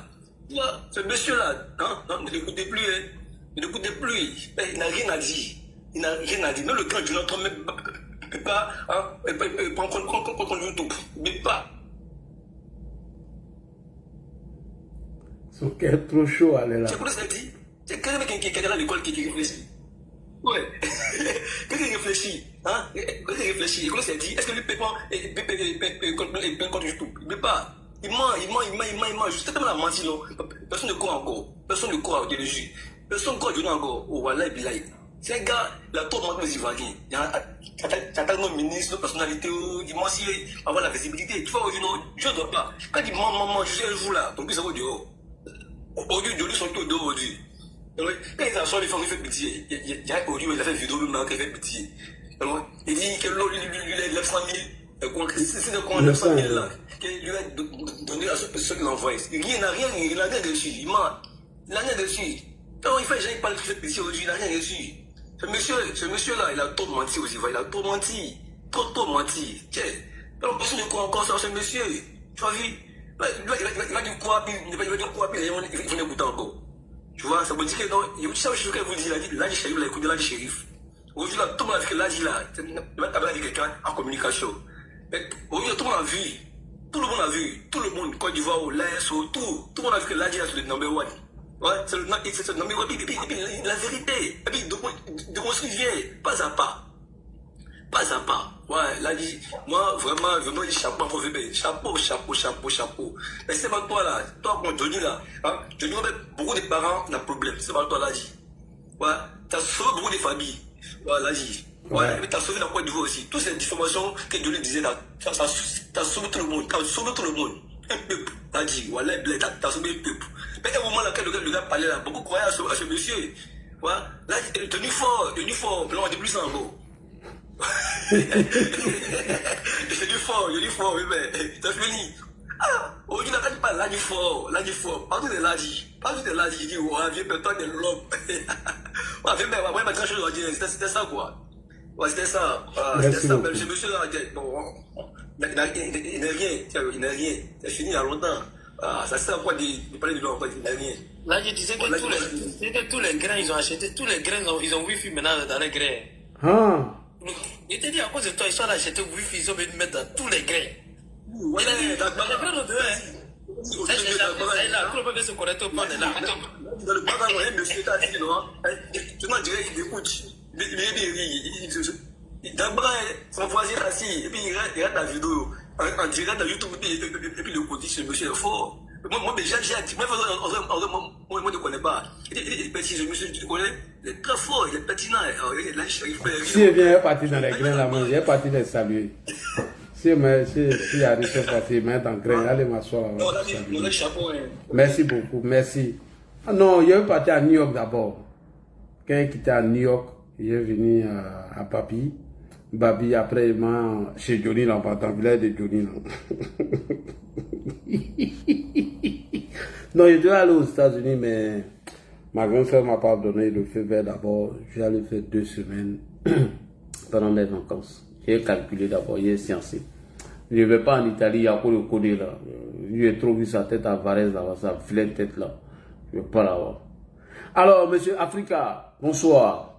Ce monsieur-là, ne l'écoutez plus. Ne l'écoutez plus. Il n'a rien à dire. Il n'a rien à dire. Même le grand Donald Trump ne peut pas prendre contre YouTube. Il ne peut pas. Son cœur est trop chaud, allez là. C'est quoi ça dit? C'est quelqu'un qui est à l'école qui réfléchit. Ouais. Quelqu'un qui réfléchit. Hein? Quelqu'un qui réfléchit. Et comment ça dit? Est-ce que lui peut pas contre YouTube? Il ne peut pas. Il ment. Juste tellement la menti, non. Personne ne croit encore. Personne ne croit à Jésus. Personne ne croit à Dieu encore. Oh, voilà, il est. C'est un gars, il a tout montré aux Ivoiriens. Il y a tellement de ministres, de personnalités, il ment si avoir la visibilité. Tu vois, je ne dois pas. Quand il ment, je suis un jour là, ton plus ça va dehors. Aujourd'hui, Dieu sont tous dehors aujourd'hui. Quand ils s'assoient, les femmes, il fait pitié. Il y a aujourd'hui, il a fait une vidéo, il fait pitié. Il dit que l'autre, lui, il a 900 000. C'est de quoi 900 000 là? Qu'il lui a donné à ceux qui l'envoient. Il n'a rien dessus. Il ment. Il n'a rien dessus. Quand il fait, il parle qu'il fait pitié aujourd'hui, il n'a rien dessus. Ce monsieur-là, il a trop menti aux Ivoiriens. Il a trop menti. Trop menti. Tiens, personne ne croit encore sur ce monsieur. Tu as vu? Il va dire quoi, il va dire quoi, il va écouter encore. Tu vois, ça veut dire que non, il y a ça, je vous dis, il a dit, là, shérif, il a écouté, là, shérif. Aujourd'hui, là, tout le monde a vu que là, il va t'avoir dit quelqu'un en communication. Aujourd'hui, tout le monde a vu. Tout le monde a vu. Tout le monde, Côte d'Ivoire, au l'Est, tout le monde a vu que là, c'est le number one. Ouais, c'est le number one. Et puis, la vérité. Et puis, de construire vient, pas à pas. Pas à pas. Ouais, là, moi, vraiment, chapeau, chapeau. Mais c'est pas toi, là. Toi, mon Johnny, là. Johnny, beaucoup de parents ont un problème. C'est pas toi, là, dit. Ouais, t'as sauvé beaucoup de familles. Ouais, là, dit. Ouais, mais t'as sauvé la Côte d'Ivoire aussi. Toutes ces diffamations que Johnny disait, là, t'as sauvé tout le monde. T'as sauvé tout le monde. Un peuple. T'as dit, voilà, t'as sauvé un peuple. Mais à un moment, là, quand le gars parlait, là, beaucoup croyaient à ce monsieur. Ouais, là, il est tenu fort. Là, on dit plus ça encore. J'ai dit fort, oui, mais t'as fini. Aujourd'hui, quand tu parles là du fort, partout de l'âge, il dit, ouais, viens, toi, t'es l'homme. Ouais, viens, mais tranché, c'était ça, quoi. Ouais, c'était ça. C'était ça, mais ce monsieur-là, bon, il n'a rien. C'est fini il y a longtemps. Ça sert à quoi de parler de lui encore, il n'a rien. Là, je disais que tous les grains, ils ont acheté, tous les grains, ils ont Wi-Fi maintenant dans les grains. Ah. Il t'a dit à cause de toi, ils sont allés acheter Wi-Fi, ils ont venu mettre dans tous les grains. Ouais, les grains de dehors, ça, c'est là, tout le monde veut se connecter au panel là. Dans le bagage, il y a un monsieur qui a dit, non, tu m'as dit, il écoute. D'abord, son voisin est assis, et puis il regarde la vidéo, en direct dans YouTube, et puis le côté, ce monsieur est fort. Moi, j'ai dit, moi, je ne connais pas. Il est petit, ce monsieur, tu connais, il est très fort, il est pertinent. Si il vient partir dans les grains là, il est parti les saluer. Si il y a des choses parties, il met dans les grains, allez m'asseoir là. Merci beaucoup, merci. Ah non, il est parti à New York d'abord. Quand il quittait à New York, il est venu à Papi. Babi, après, il m'a chez Johnny, là, dans le village de Johnny. Non, je dois aller aux États-Unis, mais ma grande soeur m'a pas donné le feu vert d'abord. Je vais aller faire 2 semaines pendant mes vacances. J'ai calculé d'abord, j'ai sciencé. Je ne vais pas en Italie, il y a encore le codé là. J'ai trop vu sa tête à Varese là, sa vilaine tête là. Je ne vais pas l'avoir. Alors, monsieur Africa, bonsoir.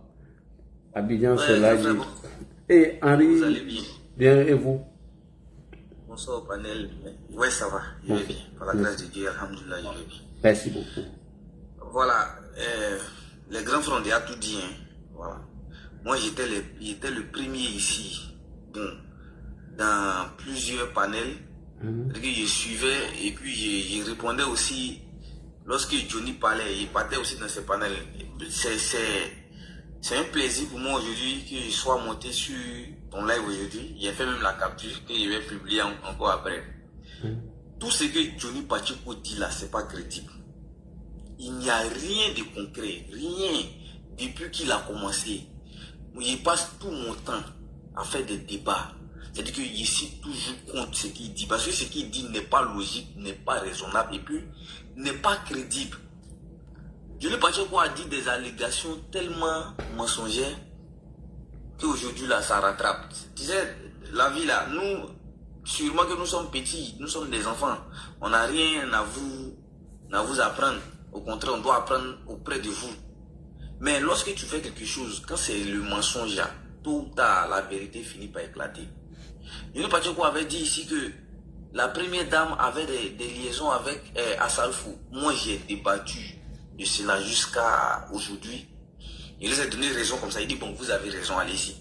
Abidjan, c'est là. Et Henri, bien, et vous? Bonsoir au panel. Ouais, ça va. Je vais bien. Par la grâce de Dieu, alhamdoulilah, je vais bien. Merci beaucoup. Voilà. Les grands frères ont tout dit. Hein. Voilà. Moi, j'étais le premier ici. Bon, dans plusieurs panels. Je suivais et puis je répondais aussi. Lorsque Johnny parlait, il partait aussi dans ces panels. C'est un plaisir pour moi aujourd'hui que je sois monté sur ton live aujourd'hui. J'ai fait même la capture que je vais publier encore après. Tout ce que Johnny Pacheco dit là, c'est pas crédible. Il n'y a rien de concret, rien depuis qu'il a commencé. Je passe tout mon temps à faire des débats. C'est-à-dire que je suis toujours contre ce qu'il dit. Parce que ce qu'il dit n'est pas logique, n'est pas raisonnable et puis n'est pas crédible. Johnny Pacheco a dit des allégations tellement mensongères qu'aujourd'hui là ça rattrape. Tu sais, la vie là, nous, sûrement que nous sommes petits, nous sommes des enfants. On n'a rien à vous apprendre. Au contraire, on doit apprendre auprès de vous. Mais lorsque tu fais quelque chose, quand c'est le mensonge là, tôt ou tard, la vérité finit par éclater. Johnny Pacheco avait dit ici que la première dame avait des liaisons avec Assalfo. Moi, j'ai débattu de cela jusqu'à aujourd'hui. Il les a donné raison comme ça. Il dit, bon, vous avez raison, allez-y.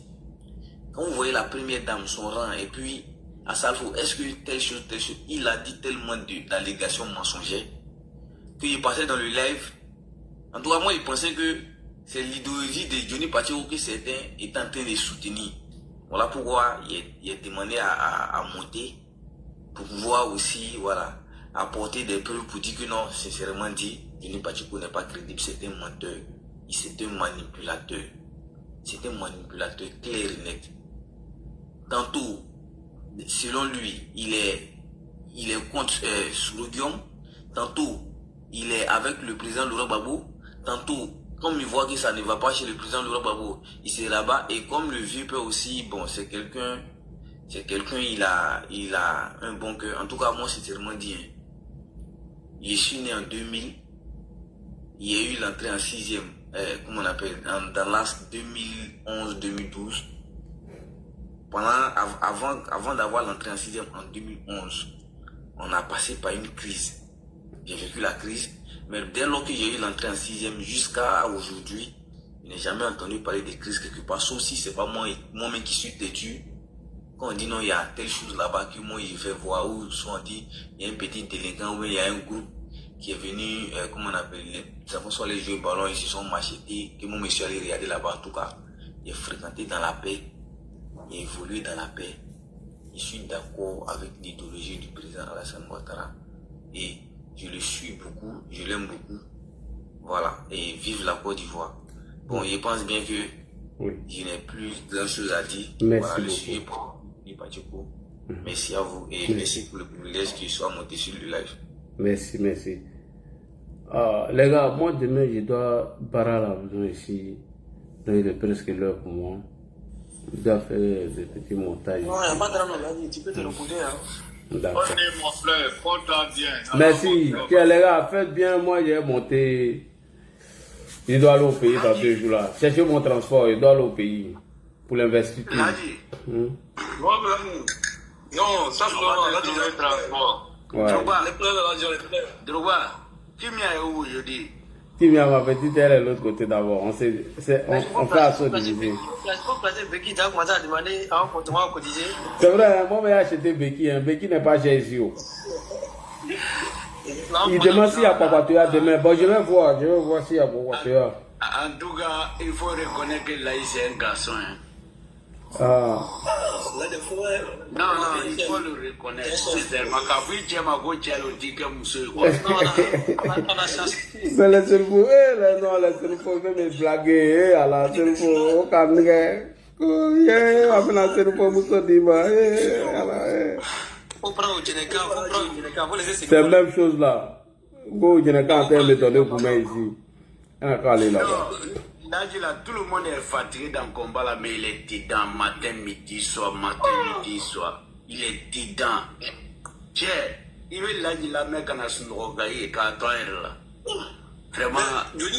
Quand vous voyez la première dame, son rang, et puis Assalfo, est-ce que telle chose, il a dit tellement d'allégations mensongères qu'il passait dans le live. En tout cas, moi, il pensait que c'est l'idéologie de Johnny Pacheco que certains étaient en train de soutenir. Voilà pourquoi il a demandé à monter pour pouvoir aussi, voilà, apporter des preuves pour dire que non, sincèrement dit, Johnny Pacheco n'est pas crédible, c'est un menteur. C'est un manipulateur. C'est un manipulateur clair et net. Tantôt, selon lui, il est contre Sourodium. Tantôt, il est avec le président Laurent Gbagbo. Tantôt, comme il voit que ça ne va pas chez le président Laurent Gbagbo, il se rabat. Et comme le vieux père aussi, bon, c'est quelqu'un, il a un bon cœur. En tout cas, moi, sincèrement dit, hein, je suis né en 2000. Il y a eu l'entrée en 6e, comment on appelle, dans l'AS 2011-2012. Avant d'avoir l'entrée en 6e en 2011, on a passé par une crise. J'ai vécu la crise, mais dès lors que j'ai eu l'entrée en 6e jusqu'à aujourd'hui, je n'ai jamais entendu parler de crise quelque part, sauf si c'est pas moi-même qui suis têtu. Quand on dit non, il y a telle chose là-bas que moi je vais voir, ou soit on dit il y a un petit délinquant, ou il y a un groupe qui est venu, comment on appelle, les enfants sont allés jouer au ballon, ils se sont machetés, que moi je suis allé regarder là-bas. En tout cas, j'ai fréquenté dans la paix, j'ai évolué dans la paix. Je suis d'accord avec l'idéologie du président Alassane Ouattara et je le suis beaucoup, je l'aime beaucoup. Voilà, et vive la Côte d'Ivoire. Bon, je pense bien que je n'ai plus grand chose à dire. Merci voilà, le beaucoup. sujet pour Johnny Pacheco. Merci à vous et merci pour le privilège qu'il soit monté sur le live. Merci. Les gars, moi demain je dois barrer à la maison ici. Donc il est presque l'heure pour moi. Je dois faire des petits montages. Non, il n'y a pas de drame, tu peux te reposer. Hein. D'accord. On est mon frère, porte-toi bien. Merci. Tiens, les gars, faites bien. Moi j'ai monté. Je dois aller au pays dans 2 jours là. Cherchez mon transport, je dois aller au pays pour l'investiture. Non, ça c'est le transport. Ouais. Drogba, qui m'y où aujourd'hui? Timia, ma petite, elle est de l'autre côté d'abord. On fait assaut divisé. C'est vrai, moi j'ai acheté Becky. Becky n'est pas chez ici. Il demande s'il y a Papatoya demain. Bon, je vais voir s'il y a Papatoya. En tout cas, il faut reconnaître que là, c'est un garçon. Hein. Ah. Non, il faut le reconnaître. C'est ma capuche, ma gauche, elle dit que monsieur. Mais le cerveau, le cerveau, même blaguer, à la cerveau, au camé. Après la cerveau, monsieur Dima. C'est la même chose là. Go, je n'ai qu'à faire méthode pour moi ici. On a qu'à aller là-bas. Tout le monde est fatigué dans le combat là, mais il est dedans matin, midi, soir. Il est dedans. Tiens, il veut la mec en a son rogaille et quand là. Vraiment, je te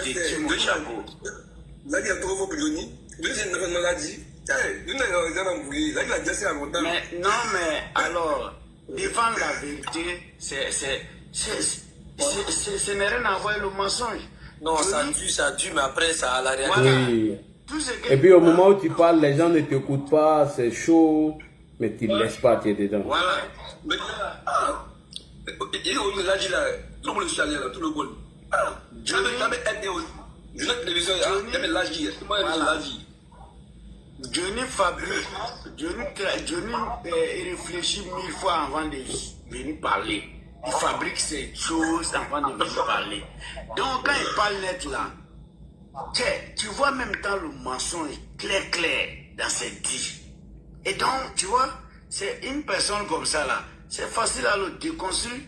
dis mon chapeau. Là, il y a trop de Johnny. C'est une maladie. Mais non, mais alors, défendre la vérité, ce n'est rien à voir le mensonge. Non, ça tue, mais après, ça a la réalité. Voilà. Oui. Tout ce que Et puis au moment où tu parles, les gens ne t'écoutent pas, c'est chaud, mais tu ne laisses pas, tu es dedans. Voilà. Mais il a dit là, tout le monde le chialait là, tout le monde. Jamais aidé aux télévision, jamais l'agi. Voilà. Johnny fabrique, Johnny réfléchit 1000 fois avant de venir parler. Il fabrique ces choses avant de venir parler. Donc quand il parle net là, tu vois même dans le mensonge clair dans ses dits. Et donc, tu vois, c'est une personne comme ça là, c'est facile à le déconstruire.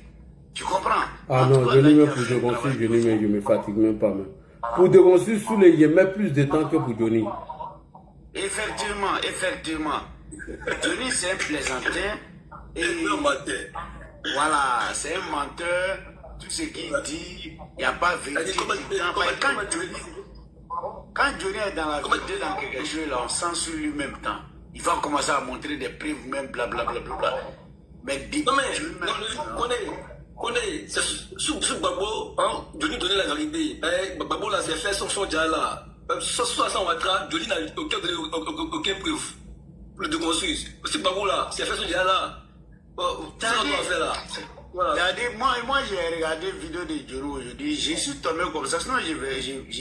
Tu comprends? Ah En non, tout cas, je là, ne il mets a pour fait un déconstruire, travail. je me fatigue même pas. Même. Pour déconstruire, sous les je mets plus de temps que pour Johnny. Effectivement. Johnny, c'est un plaisantin. Et un menteur. voilà, c'est un menteur. Tout ce qu'il dit, il n'y a pas de vérité. Quand Johnny est dans la vérité, dans quelque chose, là, on sent sur lui-même temps. Il va commencer à montrer des preuves, même blablabla. Mais dis Non, mais, connais, c'est sous Babo, hein, Johnny donnait la vérité. Babo là, c'est fait son déjà là. Soit ça, on va tra, Johnny n'a aucun preuve pour le déconstruire. C'est Babo là, c'est fait son déjà là. C'est ce qu'on va faire là. Voilà. Moi, j'ai regardé une vidéo de Johnny aujourd'hui, je suis tombé comme ça, sinon je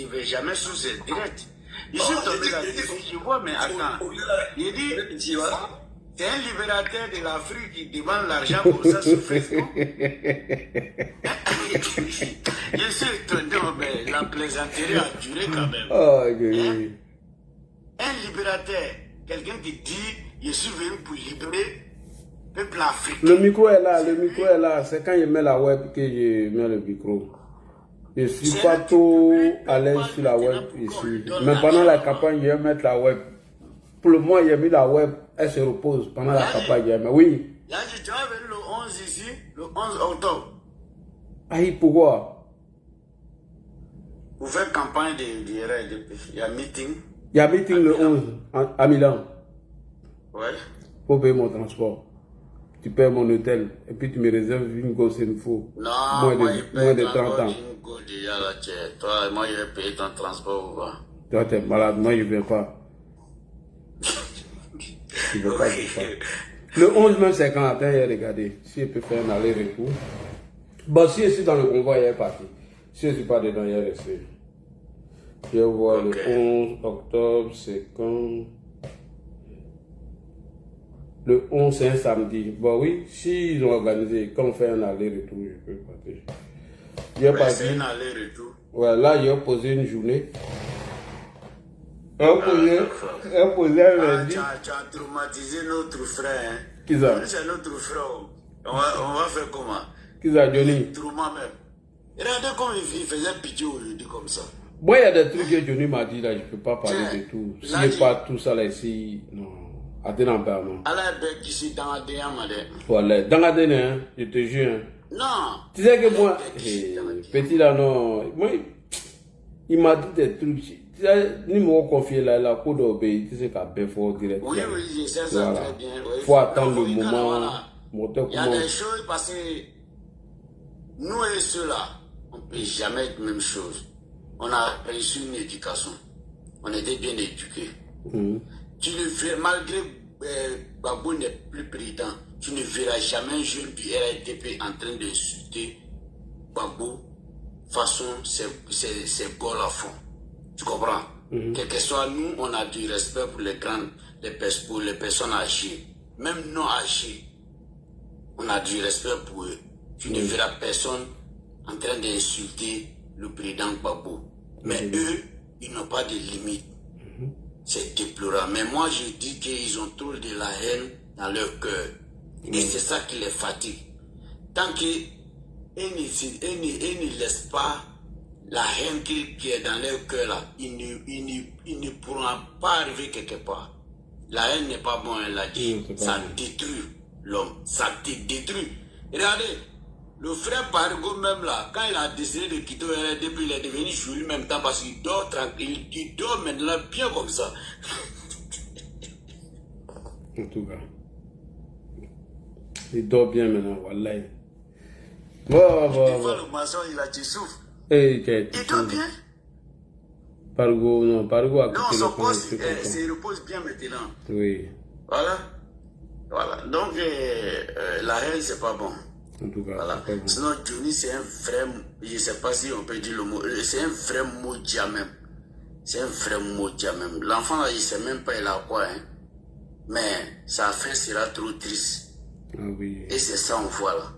vais jamais sur ces directs. Je suis tombé là-dessus, je vois, mais attends. Il dit, c'est un libérateur de l'Afrique qui demande l'argent pour ça sur Facebook. Je suis étonné, mais la plaisanterie a duré quand même. Oh, okay. Un libérateur, quelqu'un qui dit, je suis venu pour libérer le peuple africain. Le micro est là, c'est quand je mets la web que je mets le micro. Je ne suis pas trop à l'aise sur la web ici. Mais pendant la campagne, je vais mettre la web. Pour le moment, j'ai mis la web, elle se repose pendant la campagne. Mais oui. Là, je suis venu le 11 ici, le 11 octobre. Aïe, pourquoi? Pour faire campagne de RDP, il y a meeting. Il y a meeting le 11 à Milan. Ouais. Pour payer mon transport. Tu payes mon hôtel et puis tu me réserves une grosse info. Non, moins de 30 ans. Toi, moi, je vais payer ton transport ou quoi? Toi, t'es malade, moi, je ne viens pas. Je ne veux pas. Le 11 même, c'est quand? Attends, j'ai regardé. Si je peux faire un aller-retour. Bon, si je suis dans le convoi, il est parti. Si je ne suis pas dedans, il est resté. Je vais voir le 11 octobre, c'est quand? Le 11, c'est un samedi. Bon, oui, s'ils ont organisé, quand on fait un aller-retour, je peux partir. C'est un aller-retour. Ouais, là, j'ai posé une journée. Posé un lundi. Tu as traumatisé notre frère. Hein? Qui ça? C'est notre frère. On va faire comment? Qui ça, Johnny? Trauma même. Regardez comme il faisait pitié aujourd'hui comme ça. Moi, il y a des trucs que Johnny m'a dit là, je ne peux pas parler de tout. Si je parle tout ça là ici, non. Attends un peu, non. Allah est ici dans la DMAD. Voilà, dans la dernière, je te jure. Non. Tu sais que moi, petit là, non. Moi, il m'a dit des trucs. Tu sais, ni moi confier là, la cour d'obéir, tu sais qu'à Béfort direct. Oui, je sais ça très bien. Il faut attendre le moment. Il y a des choses parce que nous et ceux-là, on ne peut jamais être la même chose. On a reçu une éducation. On était bien éduqués. Tu ne verras, malgré Babou n'est plus président, tu ne verras jamais un jeune du RDP en train d'insulter Babou façon c'est gars à fond. Tu comprends? Quel que soit nous, on a du respect pour pour les personnes âgées. Même non âgées, on a du respect pour eux. Tu ne verras personne en train d'insulter le président Babou. Mais eux, ils n'ont pas de limite. C'est déplorable. Mais moi, je dis qu'ils ont trop de la haine dans leur cœur. Et c'est ça qui les fatigue. Tant qu'ils ne laissent pas la haine qui est dans leur cœur, là, ils ne pourront pas arriver quelque part. La haine n'est pas bon, elle l'a dit. Ça détruit l'homme. Ça te détruit. Regardez, le frère Parigo même là, quand il a décidé de quitter le RDP, il est devenu joué lui-même temps parce qu'il dort tranquille. Il dort maintenant bien comme ça. En tout cas. Il dort bien maintenant, wallahi. Bon. Le maçon, il a du souffle. Il dort bien. Pargo a non, quitté son le camp. poste, il repose bien maintenant. Oui. Voilà. Donc, la haine, c'est pas bon. En tout cas, voilà. c'est pas bon. Sinon, Johnny, c'est un vrai, je sais pas si on peut dire le mot, c'est un vrai maudit même. C'est un vrai maudit même. L'enfant là, il sait même pas il a quoi, hein. Mais sa fin sera trop triste. Ah oui. Et c'est ça on voit là.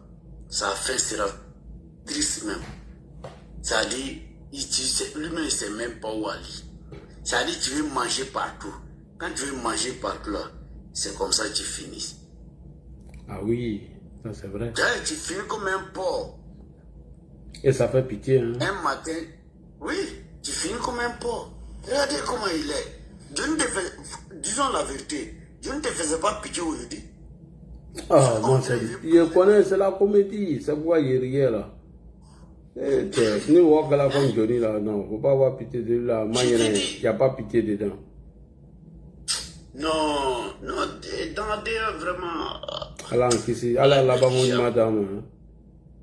Sa fin sera triste même. Ça dit, lui-même il sait même pas où aller. Ça dit, tu veux manger partout. Quand tu veux manger partout là, c'est comme ça que tu finis. Ah oui, ça c'est vrai. Tu finis comme un porc. Et ça fait pitié, hein. Un matin, oui, tu finis comme un porc. Regardez comment il est. Disons la vérité, je ne te faisais pas pitié aujourd'hui. Ah, moi, je connais, c'est la comédie. C'est pourquoi il riait là. Ni walk là comme Johnny là, non, faut pas avoir pitié de lui là. Il n'y a pas pitié dedans. Non, dans des vraiment. Allah ici, Allah là-bas, mon madame.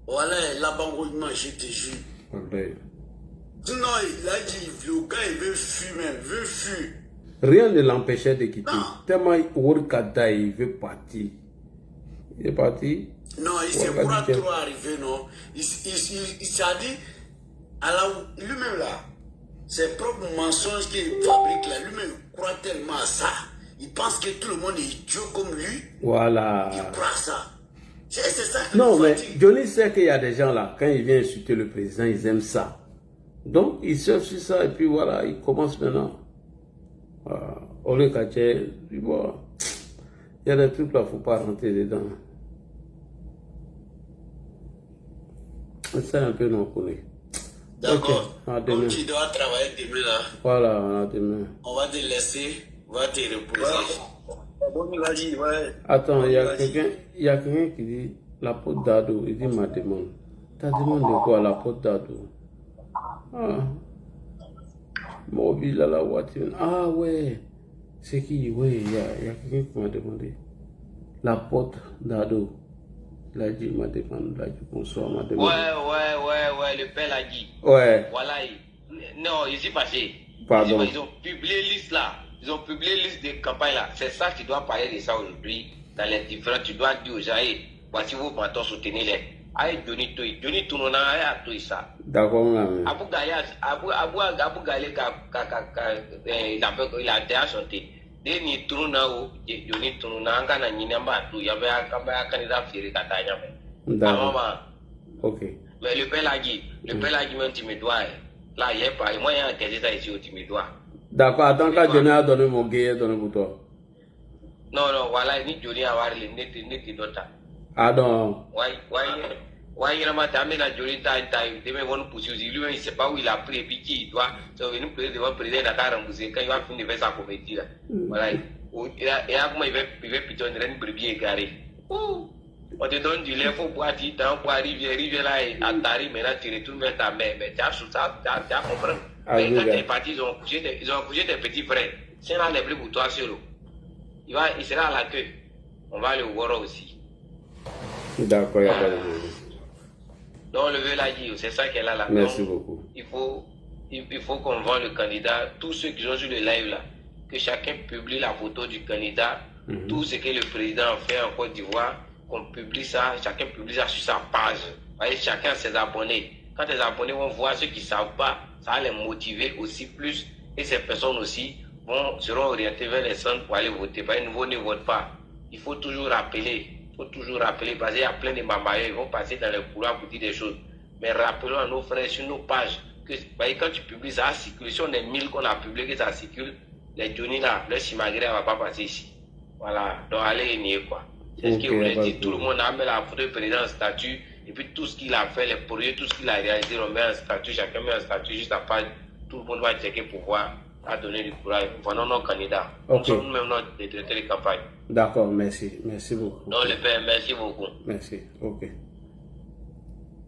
Voilà, là-bas, je te jure. Sinon, il a dit, le gars, il veut fuir. Rien ne l'empêchait de quitter. Tellement Workada, il veut partir. Il est parti. Non, il s'est pas trop arrivé, non. Il s'est dit, alors, lui-même là, ses propres mensonges qu'il fabrique là, lui-même croit tellement à ça. Il pense que tout le monde est idiot comme lui. Voilà. Il croit à ça. C'est ça. Non, mais Johnny sait qu'il y a des gens là, quand il vient insulter le président, ils aiment ça. Donc, il surfe sur ça et puis voilà, il commence maintenant. Au lieu qu'il bon, il y a des trucs là, il ne faut pas rentrer dedans. C'est un peu non connu. D'accord. Okay. Comme tu dois travailler demain là. Voilà, on a demain. On va te laisser, on va te reposer. Attends, il y a quelqu'un qui dit la pote d'ado. Il dit ma demande. Ta demande de quoi, la pote d'ado? Mobile à la voiture. Ah ouais. C'est qui? Oui, il y a quelqu'un qui m'a demandé. La pote d'ado. Il a dit, m'a demandé. Il a dit bonsoir, m'a demandé. Ouais, le père l'a dit. Ouais. Voilà. Non, il s'est passé. Pardon. Ils ont publié liste là. Ils ont publié liste de campagne là. C'est ça, tu dois parler de ça aujourd'hui. Dans les différents, tu dois dire aux gens, voici vos bâtons, soutenez-les. Aïe, Johnny Tounona, aïe, tout ça. D'accord, mon Abou Gayas, Abou Galé, il a déjà chanté. Dès ni Tounona, Johnny Tounona, on a Ninamba, il y avait un candidat Firi Katanya. D'accord. Ok. Mais le père l'a dit, même tu me dois. Là, il n'y a pas, moi, il y a un candidat ici où tu me dois. D'accord, attends, quand Johnny a donné mon gay, donné pour toi. Non, voilà, ni Johnny a parlé, ni d'autres. Ah non. Ouais, il m'a amené la Johnny Taï, demain, on nous pousse aussi. Lui-même, il ne sait pas où il a pris, et puis qui il doit. Ça va venir devant le président Dakar rembourser quand il va finir de faire sa comédie. Voilà. Et là, comment il va plutôt une brebis égarée. On te donne du lait, il faut boire du temps pour arriver là, et à Tari, maintenant, tu retournes vers ta mère. Mais tu as sous ça, tu as compris. Mais quand tu es parti, ils ont couché tes petits frères. C'est là, les plus pour toi seul. Il sera à la queue. On va aller au Woro aussi. D'accord, il n'y a pas de problème. Donc, le veut l'a dit, c'est ça qu'elle a là. Merci beaucoup. Il faut qu'on vende le candidat. Tous ceux qui sont sur le live là, que chacun publie la photo du candidat. Tout ce que le président fait en Côte d'Ivoire, qu'on publie ça, chacun publie ça sur sa page. Voyez, chacun a ses abonnés. Quand les abonnés vont voir ceux qui ne savent pas, ça va les motiver aussi plus. Et ces personnes aussi seront orientées vers les centres pour aller voter. Pas un nouveau ne vote pas. Il faut toujours rappeler. Parce qu'il y a plein de mamailleurs, ils vont passer dans les couloirs pour dire des choses. Mais rappelons à nos frères sur nos pages que quand tu publies ça, circule. Si on est 1000 qu'on a publié que ça circule, les Johnny là, le Simagré ne va pas passer ici. Voilà, donc allez nier quoi. C'est ce que vous voulez dire. Tout le monde a mis la photo du président en statut. Et puis tout ce qu'il a fait, les projets, tout ce qu'il a réalisé, on met un statut, chacun met un statut juste à part. Tout le monde va checker pour voir, à donner du courage. Voilà nos candidats. Nous sommes nous-mêmes des directeurs de campagne. D'accord, merci. Merci beaucoup. Non, le père, merci beaucoup. Merci, ok.